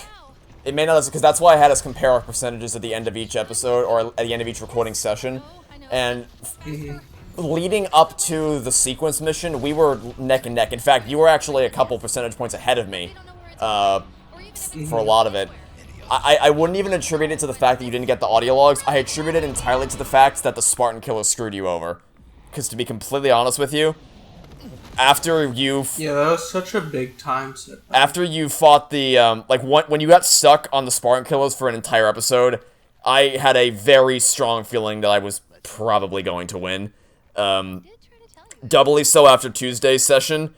It may not, because that's why I had us compare our percentages at the end of each episode, or at the end of each recording session. And leading up to the sequence mission, we were neck and neck. In fact, you were actually a couple percentage points ahead of me for a lot of it. I wouldn't even attribute it to the fact that you didn't get the audio logs. I attribute it entirely to the fact that the Spartan killer screwed you over. Because to be completely honest with you, after you... Yeah, that was such a big time setback. After you fought the, like, when you got stuck on the Spartan killers for an entire episode, I had a very strong feeling that I was probably going to win. Doubly so after Tuesday's session,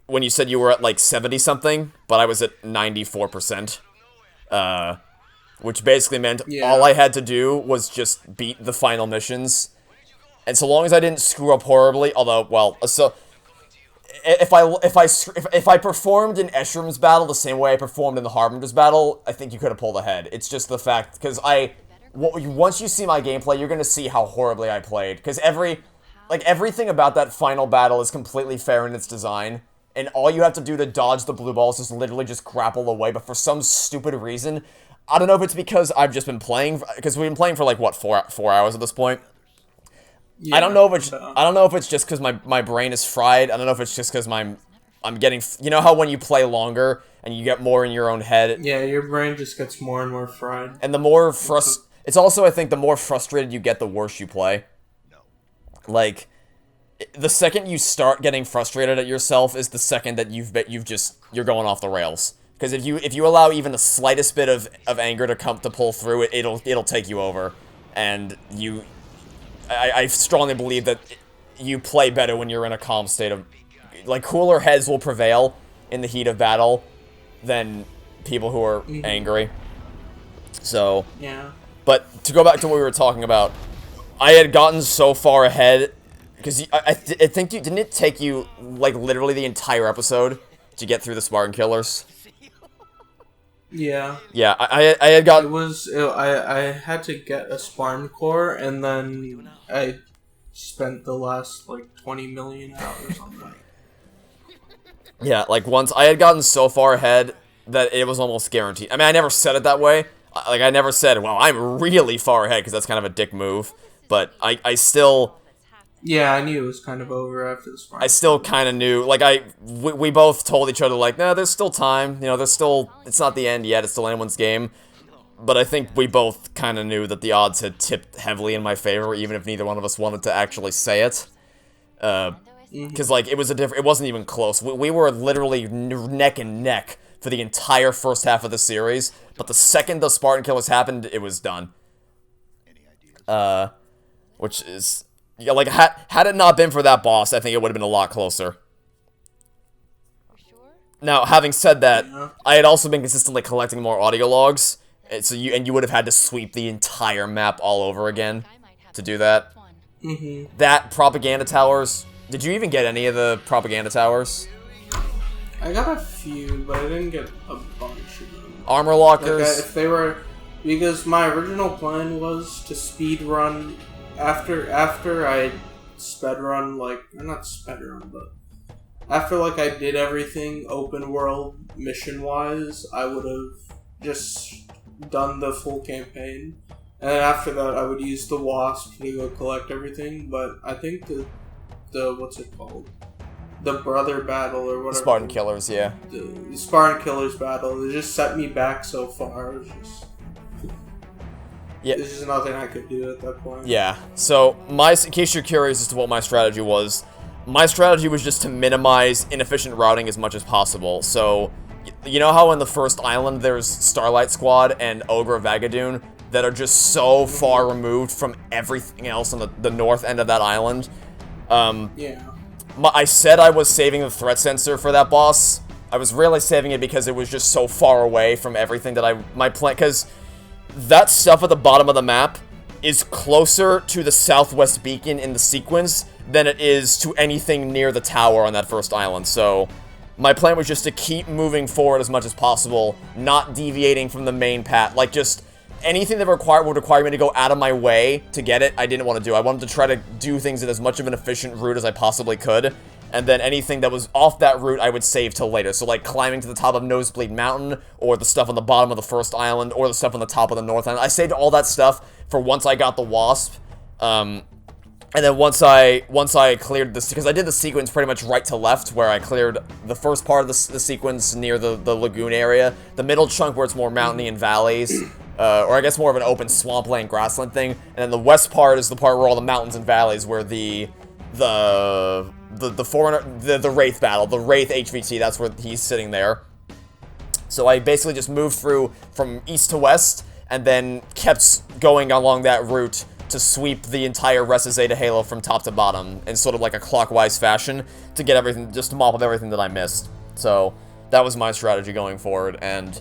when you said you were at, like, 70-something, but I was at 94%. Which basically meant all I had to do was just beat the final missions. And so long as I didn't screw up horribly, although, well, so... If I performed in Eshrum's battle the same way I performed in the Harbinger's battle, I think you could have pulled ahead. It's just the fact, because once you see my gameplay, you're going to see how horribly I played. Because everything about that final battle is completely fair in its design, and all you have to do to dodge the blue balls is literally just grapple away, but for some stupid reason, I don't know if it's because I've just been playing, because we've been playing for like, what, 4 hours at this point? Yeah, I don't know if it's just because my brain is fried. I don't know if it's just because I'm getting... You know how when you play longer and you get more in your own head? Yeah, your brain just gets more and more fried. And the more it's also, I think, the more frustrated you get, the worse you play. Like, the second you start getting frustrated at yourself is the second that you're going off the rails. Because if you allow even the slightest bit of anger to pull through, it'll take you over. And I strongly believe that you play better when you're in a calm state of... Like, cooler heads will prevail in the heat of battle than people who are angry. So... Yeah. But, to go back to what we were talking about, I had gotten so far ahead... Because I think didn't it take you, like, literally the entire episode to get through the Spartan killers? Yeah. Yeah, I had got... I had to get a Spartan core, and then I spent the last, like, 20 million hours on that. Yeah, like, once I had gotten so far ahead that it was almost guaranteed. I mean, I never said it that way. Like, I never said, well, I'm really far ahead, because that's kind of a dick move. But I still... Yeah, I knew it was kind of over after the Spartan. I still kind of knew, like, we both told each other, like, nah, there's still time, you know, it's not the end yet, it's still anyone's game, but I think we both kind of knew that the odds had tipped heavily in my favor, even if neither one of us wanted to actually say it, because, like, it wasn't even close. We were literally neck and neck for the entire first half of the series, but the second the Spartan killers happened, it was done. Which is... Yeah, like, had it not been for that boss, I think it would have been a lot closer. Now, having said that, I had also been consistently collecting more audio logs, so you would have had to sweep the entire map all over again to do that. That, propaganda towers... Did you even get any of the propaganda towers? I got a few, but I didn't get a bunch of them. Armor lockers? Like, if they were... Because my original plan was to speed run... After I sped run, like, not sped run, but after, like, I did everything open world mission wise, I would have just done the full campaign, and then after that I would use the Wasp to go collect everything. But I think the what's it called, the brother battle or whatever, Spartan killers, yeah, the Spartan killers battle, it just set me back so far. It was just... Yeah. There's just nothing I could do at that point. Yeah, so, in case you're curious as to what my strategy was just to minimize inefficient routing as much as possible. So, you know how in the first island there's Starlight Squad and Ogre Vagadoon that are just so far removed from everything else on the north end of that island? Yeah. I said I was saving the threat sensor for that boss. I was really saving it because it was just so far away from everything that my plan... Because... that stuff at the bottom of the map is closer to the southwest beacon in the sequence than it is to anything near the tower on that first island. So, my plan was just to keep moving forward as much as possible, not deviating from the main path. Like, just anything that would require me to go out of my way to get it, I didn't want to do. I wanted to try to do things in as much of an efficient route as I possibly could. and then anything that was off that route I would save till later. So like climbing to the top of Nosebleed Mountain, or the stuff on the bottom of the first island, or the stuff on the top of the north island. I saved all that stuff for once I got the Wasp. And then once I cleared this, because I did the sequence pretty much right to left, where I cleared the first part of the sequence near the lagoon area, the middle chunk where it's more mountainy and valleys, or I guess more of an open swampland, grassland thing, and then the west part is the part where all the mountains and valleys, where the foreigner, the Wraith battle, the Wraith HVT, that's where he's sitting there. So I basically just moved through from east to west, and then kept going along that route to sweep the entire rest of Zeta Halo from top to bottom in sort of like a clockwise fashion to get everything, just to mop up everything that I missed. So that was my strategy going forward, and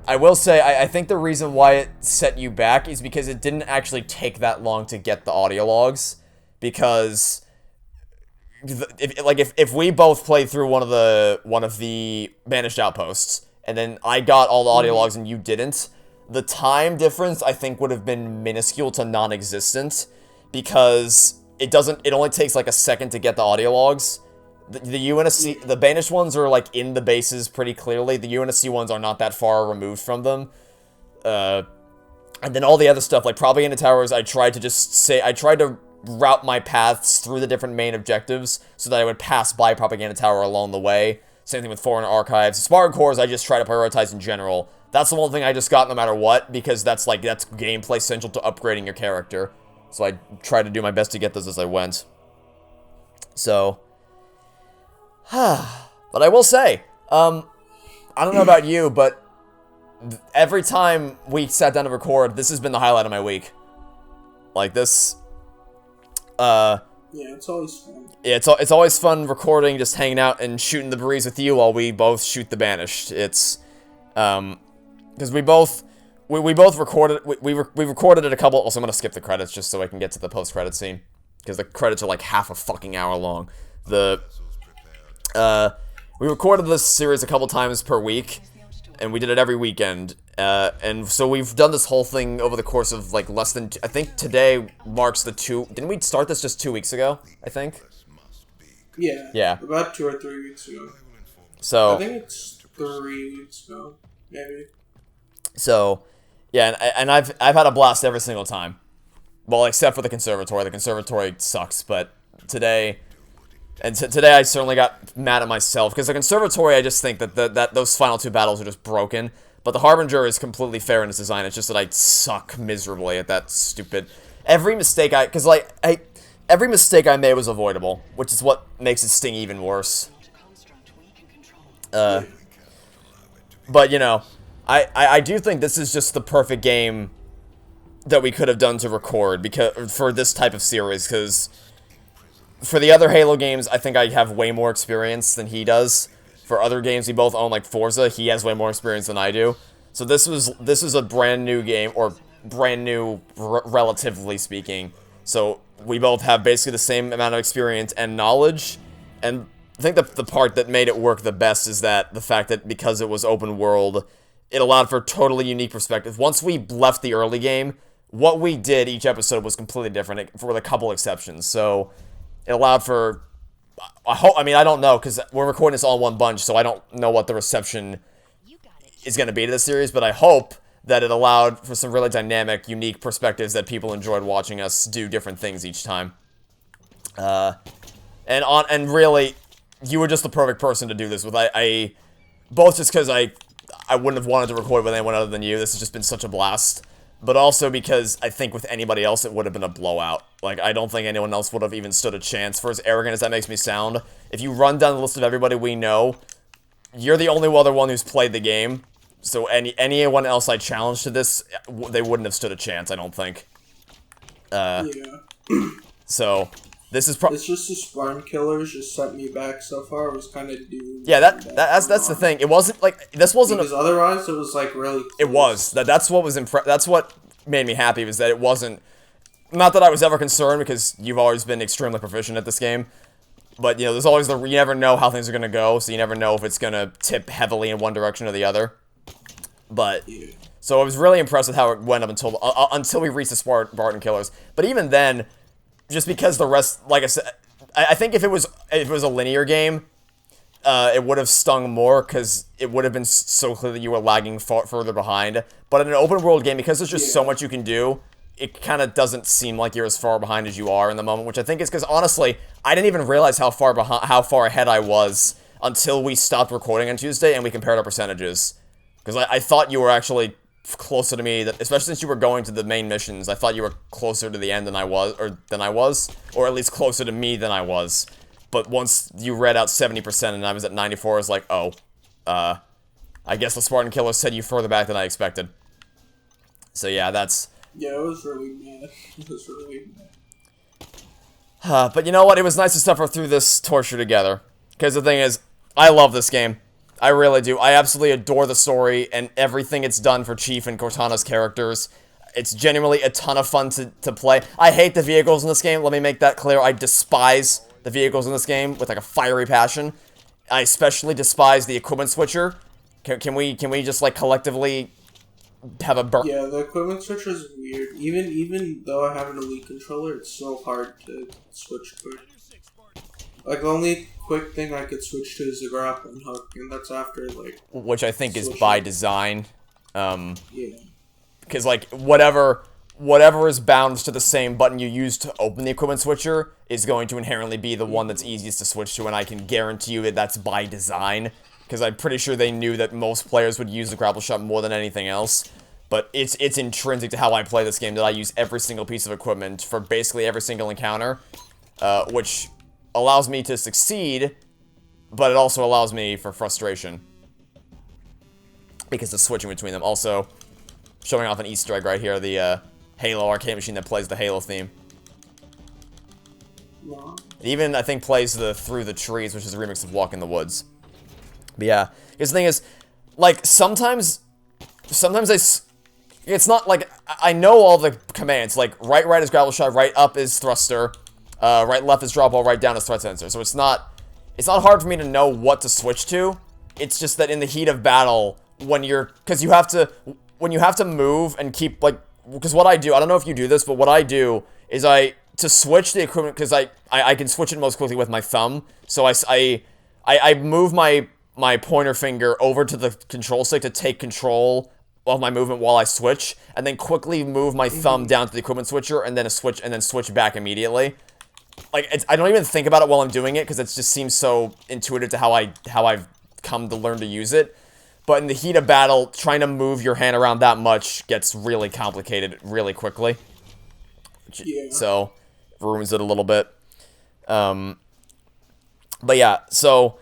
I will say, I think the reason why it set you back is because it didn't actually take that long to get the audio logs, because if we both played through one of the Banished Outposts, and then I got all the audio logs and you didn't, the time difference, I think, would have been minuscule to non-existent, because it only takes like a second to get the audio logs. The UNSC, the Banished ones are like in the bases pretty clearly. The UNSC ones are not that far removed from them. And then all the other stuff, like Propaganda Towers, I tried to route my paths through the different main objectives so that I would pass by Propaganda Tower along the way. Same thing with Foreign Archives. Spartan Cores, I just try to prioritize in general. That's the one thing I just got no matter what, because that's gameplay central to upgrading your character. So I tried to do my best to get those as I went. So, but I will say, I don't know about you, but every time we sat down to record, this has been the highlight of my week. Like this, yeah, it's always fun. Yeah, it's always fun recording, just hanging out and shooting the breeze with you while we both shoot the Banished. It's, because we both recorded, we recorded it a couple, also I'm gonna skip the credits just so I can get to the post-credit scene, because the credits are like half a fucking hour long. We recorded this series a couple times per week, and we did it every weekend, and so we've done this whole thing over the course of like less than, I think today marks didn't we start this just 2 weeks ago, I think? Yeah. About 2 or 3 weeks ago. So, I think it's 3 weeks ago, maybe. So, yeah, and I've had a blast every single time. Well, except for the conservatory. The conservatory sucks, but today I certainly got mad at myself, because the conservatory, I just think that those final 2 battles are just broken. But the Harbinger is completely fair in its design. It's just that I suck miserably at that stupid. Every mistake I made was avoidable, which is what makes it sting even worse. But you know, I do think this is just the perfect game that we could have done to record for this type of series, because for the other Halo games, I think I have way more experience than he does. For other games we both own, like Forza, he has way more experience than I do. So this was a brand new game, or brand new, relatively speaking. So we both have basically the same amount of experience and knowledge, and I think the part that made it work the best is that the fact that because it was open world, it allowed for a totally unique perspective. Once we left the early game, what we did each episode was completely different, with a couple exceptions. So it allowed for, I mean, I don't know, because we're recording this all in one bunch, so I don't know what the reception is going to be to the series, but I hope that it allowed for some really dynamic, unique perspectives that people enjoyed watching us do different things each time. And really, you were just the perfect person to do this with. Both just because I wouldn't have wanted to record with anyone other than you. This has just been such a blast. But also because I think with anybody else, it would have been a blowout. Like, I don't think anyone else would have even stood a chance. For as arrogant as that makes me sound, if you run down the list of everybody we know, you're the only other one who's played the game. So anyone else I challenged to this, they wouldn't have stood a chance, I don't think. Yeah. So, this is it's just the Spartan killers just set me back so far. It was kind of doomed. Yeah, that's the thing. It wasn't like, this wasn't because otherwise it was like really close. It was. That's what made me happy, was that it wasn't, not that I was ever concerned, because you've always been extremely proficient at this game. But, you know, there's always you never know how things are going to go, so you never know if it's going to tip heavily in one direction or the other. But, so I was really impressed with how it went up until we reached the Spartan killers. But even then, just because the rest, like I said, I think if it was a linear game, it would have stung more because it would have been so clear that you were lagging further behind. But in an open world game, because there's just so much you can do, it kind of doesn't seem like you're as far behind as you are in the moment, which I think is because, honestly, I didn't even realize how far ahead I was until we stopped recording on Tuesday and we compared our percentages. Because I thought you were actually closer to me, especially since you were going to the main missions. I thought you were closer to the end than I was, or at least closer to me than I was. But once you read out 70% and I was at 94, I was like, oh, I guess the Spartan Killer said you further back than I expected. So yeah, that's... Yeah, it was really mad. It was really mad. But you know what? It was nice to suffer through this torture together. Because the thing is, I love this game. I really do. I absolutely adore the story and everything it's done for Chief and Cortana's characters. It's genuinely a ton of fun to play. I hate the vehicles in this game. Let me make that clear. I despise the vehicles in this game with like a fiery passion. I especially despise the equipment switcher. Can we just like collectively have a burn? Yeah, the equipment switcher is weird. Even though I have an Elite controller, it's so hard to switch quick. Like, the only quick thing I could switch to is the grappling hook, and that's after, like... Which I think is by design. Yeah. Because, like, whatever is bound to the same button you use to open the equipment switcher is going to inherently be the one that's easiest to switch to, and I can guarantee you that that's by design. Because I'm pretty sure they knew that most players would use the grapple shot more than anything else. But it's intrinsic to how I play this game that I use every single piece of equipment for basically every single encounter. Which allows me to succeed, but it also allows me for frustration. Because of switching between them. Also, showing off an Easter egg right here, the Halo arcade machine that plays the Halo theme. Wow. It even, I think, plays the Through the Trees, which is a remix of Walk in the Woods. But yeah, because the thing is, like, sometimes it's not like, I know all the commands, like, right is grapple shot, right up is thruster, right left is draw ball, right down is threat sensor, so it's not hard for me to know what to switch to. It's just that in the heat of battle, when you have to move and keep, like, because what I do, I don't know if you do this, but what I do is to switch the equipment, because I can switch it most quickly with my thumb, so I move my pointer finger over to the control stick to take control of my movement while I switch, and then quickly move my thumb down to the equipment switcher, and then switch back immediately. Like, I don't even think about it while I'm doing it, because it just seems so intuitive to how I've come to learn to use it. But in the heat of battle, trying to move your hand around that much gets really complicated really quickly. Yeah. So, ruins it a little bit. But yeah, so,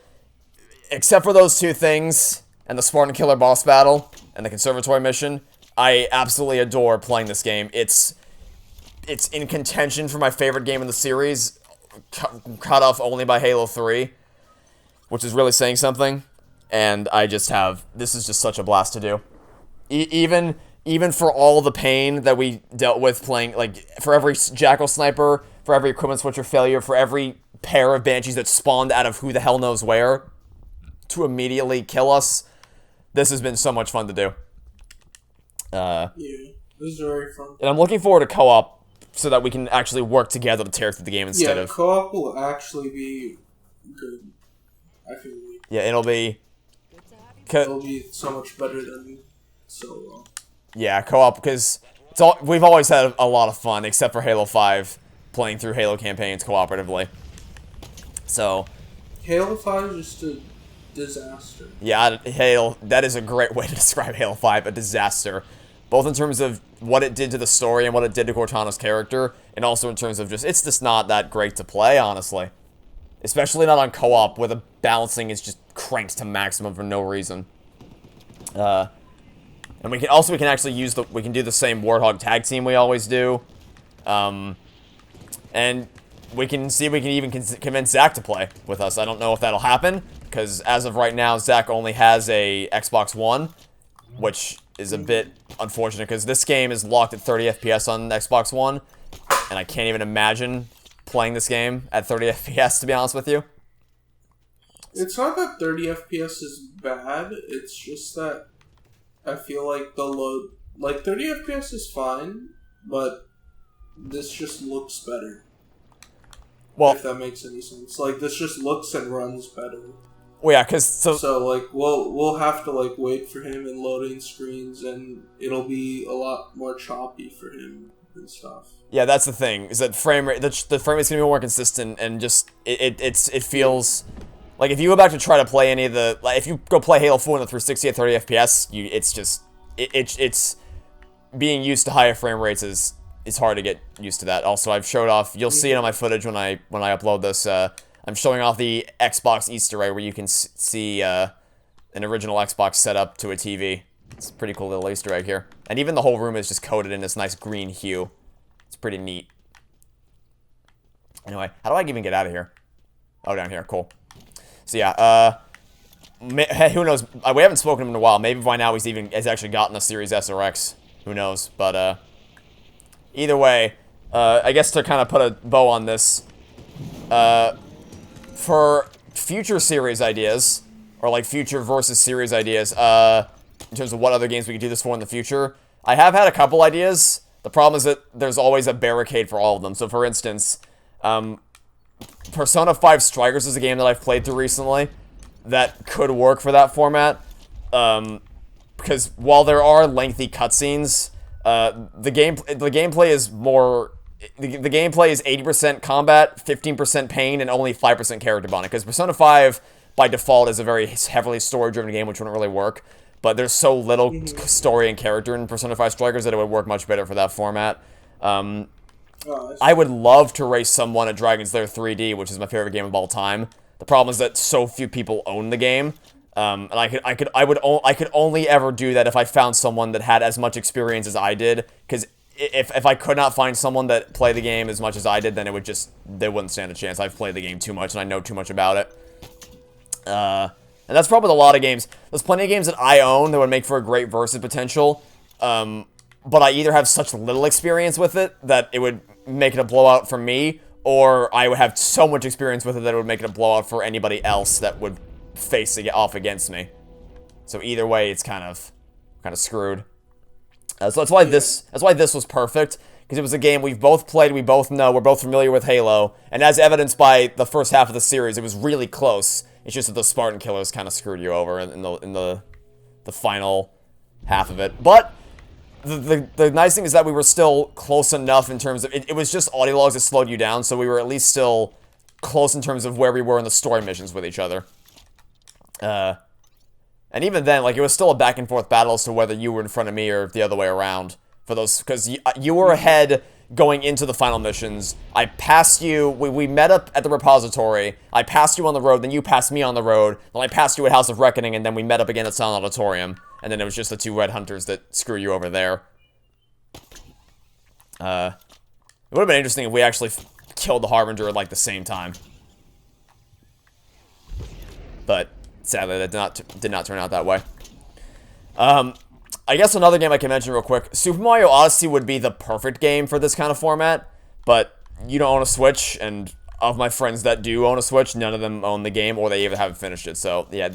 except for those two things, and the Spartan Killer boss battle, and the Conservatory mission, I absolutely adore playing this game. It's in contention for my favorite game in the series, cut off only by Halo 3, which is really saying something, and this is just such a blast to do. Even for all the pain that we dealt with playing, like, for every Jackal Sniper, for every equipment switcher failure, for every pair of Banshees that spawned out of who the hell knows where, to immediately kill us, this has been so much fun to do. Yeah, this is very fun. And I'm looking forward to co-op, so that we can actually work together to tear through the game instead of... co-op will actually be good, I feel like. Yeah, it'll be so much better than solo. Yeah, co-op, because we've always had a lot of fun, except for Halo 5, playing through Halo campaigns cooperatively. So... Halo 5 is just a disaster. Yeah, that is a great way to describe Halo 5, a disaster. Both in terms of what it did to the story and what it did to Cortana's character, and also in terms of it's just not that great to play, honestly. Especially not on co-op, where the balancing is just cranked to maximum for no reason. And we can actually we can do the same Warthog tag team we always do. And we can see if we can even convince Zach to play with us. I don't know if that'll happen, because as of right now, Zach only has a Xbox One, which is a bit unfortunate, because this game is locked at 30 FPS on Xbox One, and I can't even imagine playing this game at 30 FPS, to be honest with you. It's not that 30 FPS is bad, it's just that I feel like the load... Like, 30 FPS is fine, but this just looks better. Well, if that makes any sense. Like, this just looks and runs better. well, yeah, because So like we'll have to like wait for him in loading screens, and it'll be a lot more choppy for him and stuff. yeah, that's the thing, is that frame rate, the frame rate's gonna be more consistent, and just it feels like if you go back to try to play any of the, like, if you go play Halo 4 in the 360 at 30 FPS, it's being used to higher frame rates is hard to get used to that. Also, I've showed off, you'll see it on my footage when I upload this. I'm showing off the Xbox Easter egg where you can see an original Xbox set up to a TV. It's a pretty cool little Easter egg here. And even the whole room is just coated in this nice green hue. It's pretty neat. Anyway, how do I even get out of here? Oh, down here. Cool. So yeah, who knows? We haven't spoken to him in a while. Maybe by now he's actually gotten a Series S or X. Who knows? But either way, I guess to kind of put a bow on this, for future series ideas, or like future versus series ideas, in terms of what other games we could do this for in the future, I have had a couple ideas. The problem is that there's always a barricade for all of them. So for instance, Persona 5 Strikers is a game that I've played through recently that could work for that format. Because while there are lengthy cutscenes, the gameplay is more... The gameplay is 80% combat, 15% pain, and only 5% character bonding. Because Persona 5, by default, is a very heavily story-driven game, which wouldn't really work. But there's so little story and character in Persona 5 Strikers that it would work much better for that format. I would love to race someone at Dragon's Lair 3D, which is my favorite game of all time. The problem is that so few people own the game. And I could only ever do that if I found someone that had as much experience as I did, because if I could not find someone that played the game as much as I did, then they wouldn't stand a chance. I've played the game too much and I know too much about it. And that's probably a lot of games. There's plenty of games that I own that would make for a great versus potential, but I either have such little experience with it that it would make it a blowout for me, or I would have so much experience with it that it would make it a blowout for anybody else that would face it off against me. So either way, it's kind of screwed. So that's why this was perfect, because it was a game we've both played, we both know, we're both familiar with Halo, and as evidenced by the first half of the series, it was really close. It's just that the Spartan killers kind of screwed you over in the final half of it. But the nice thing is that we were still close enough in terms of it was just audio logs that slowed you down, so we were at least still close in terms of where we were in the story missions with each other. And even then, like, it was still a back and forth battle as to whether you were in front of me or the other way around for those, because you were ahead going into the final missions. I passed you, we met up at the repository, I passed you on the road, then you passed me on the road, then I passed you at House of Reckoning, and then we met up again at Silent Auditorium, and then it was just the two Red Hunters that screw you over there. It would have been interesting if we actually killed the Harbinger at, like, the same time. But sadly, that did not turn out that way. I guess another game I can mention real quick. Super Mario Odyssey would be the perfect game for this kind of format, but you don't own a Switch, and of my friends that do own a Switch, none of them own the game, or they even haven't finished it. So, yeah,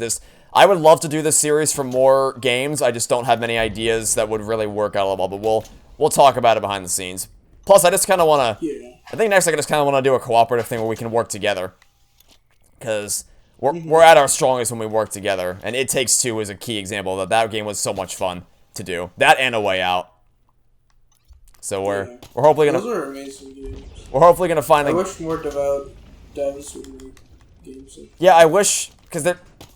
I would love to do this series for more games. I just don't have many ideas that would really work out well, but we'll talk about it behind the scenes. Plus, I just kind of want to... Yeah. I think next I just kind of want to do a cooperative thing where we can work together. Because... We're at our strongest when we work together, and It Takes Two is a key example that game was so much fun to do. That and A Way Out. So we're hopefully gonna. Those are amazing games. We're hopefully gonna find. I wish more devs would make games. Yeah, I wish, because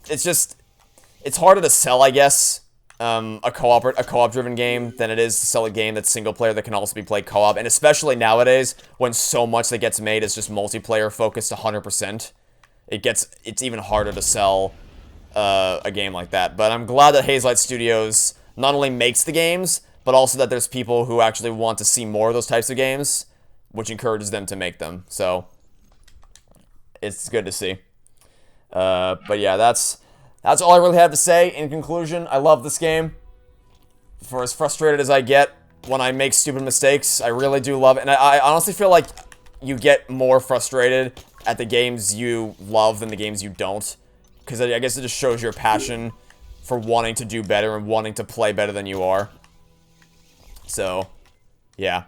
it's harder to sell, I guess, a co-op driven game than it is to sell a game that's single player that can also be played co-op, and especially nowadays when so much that gets made is just multiplayer focused 100%. It's even harder to sell a game like that. But I'm glad that Hazelight Studios not only makes the games, but also that there's people who actually want to see more of those types of games, which encourages them to make them. So it's good to see. But yeah, that's all I really have to say. In conclusion, I love this game. For as frustrated as I get when I make stupid mistakes, I really do love it. And I honestly feel like you get more frustrated at the games you love than the games you don't. Because I guess it just shows your passion for wanting to do better and wanting to play better than you are. So, yeah.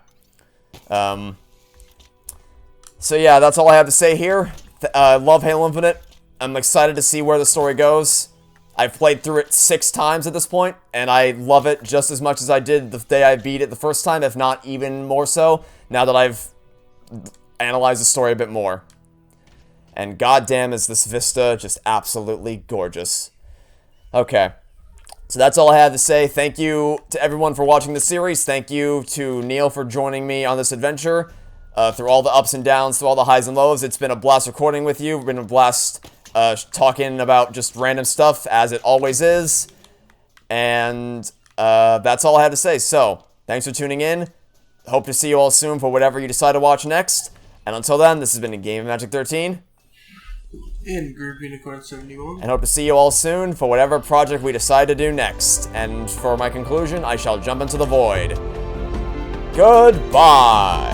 So yeah, that's all I have to say here. I love Halo Infinite. I'm excited to see where the story goes. I've played through it 6 times at this point, and I love it just as much as I did the day I beat it the first time, if not even more so, now that I've analyzed the story a bit more. And goddamn is this vista just absolutely gorgeous. Okay. So that's all I have to say. Thank you to everyone for watching the series. Thank you to Neil for joining me on this adventure. Through all the ups and downs, through all the highs and lows. It's been a blast recording with you. It's been a blast talking about just random stuff, as it always is. And that's all I have to say. So, thanks for tuning in. Hope to see you all soon for whatever you decide to watch next. And until then, this has been GamingMagic13. And GroupUnicorn71. And hope to see you all soon for whatever project we decide to do next. And for my conclusion, I shall jump into the void. Goodbye!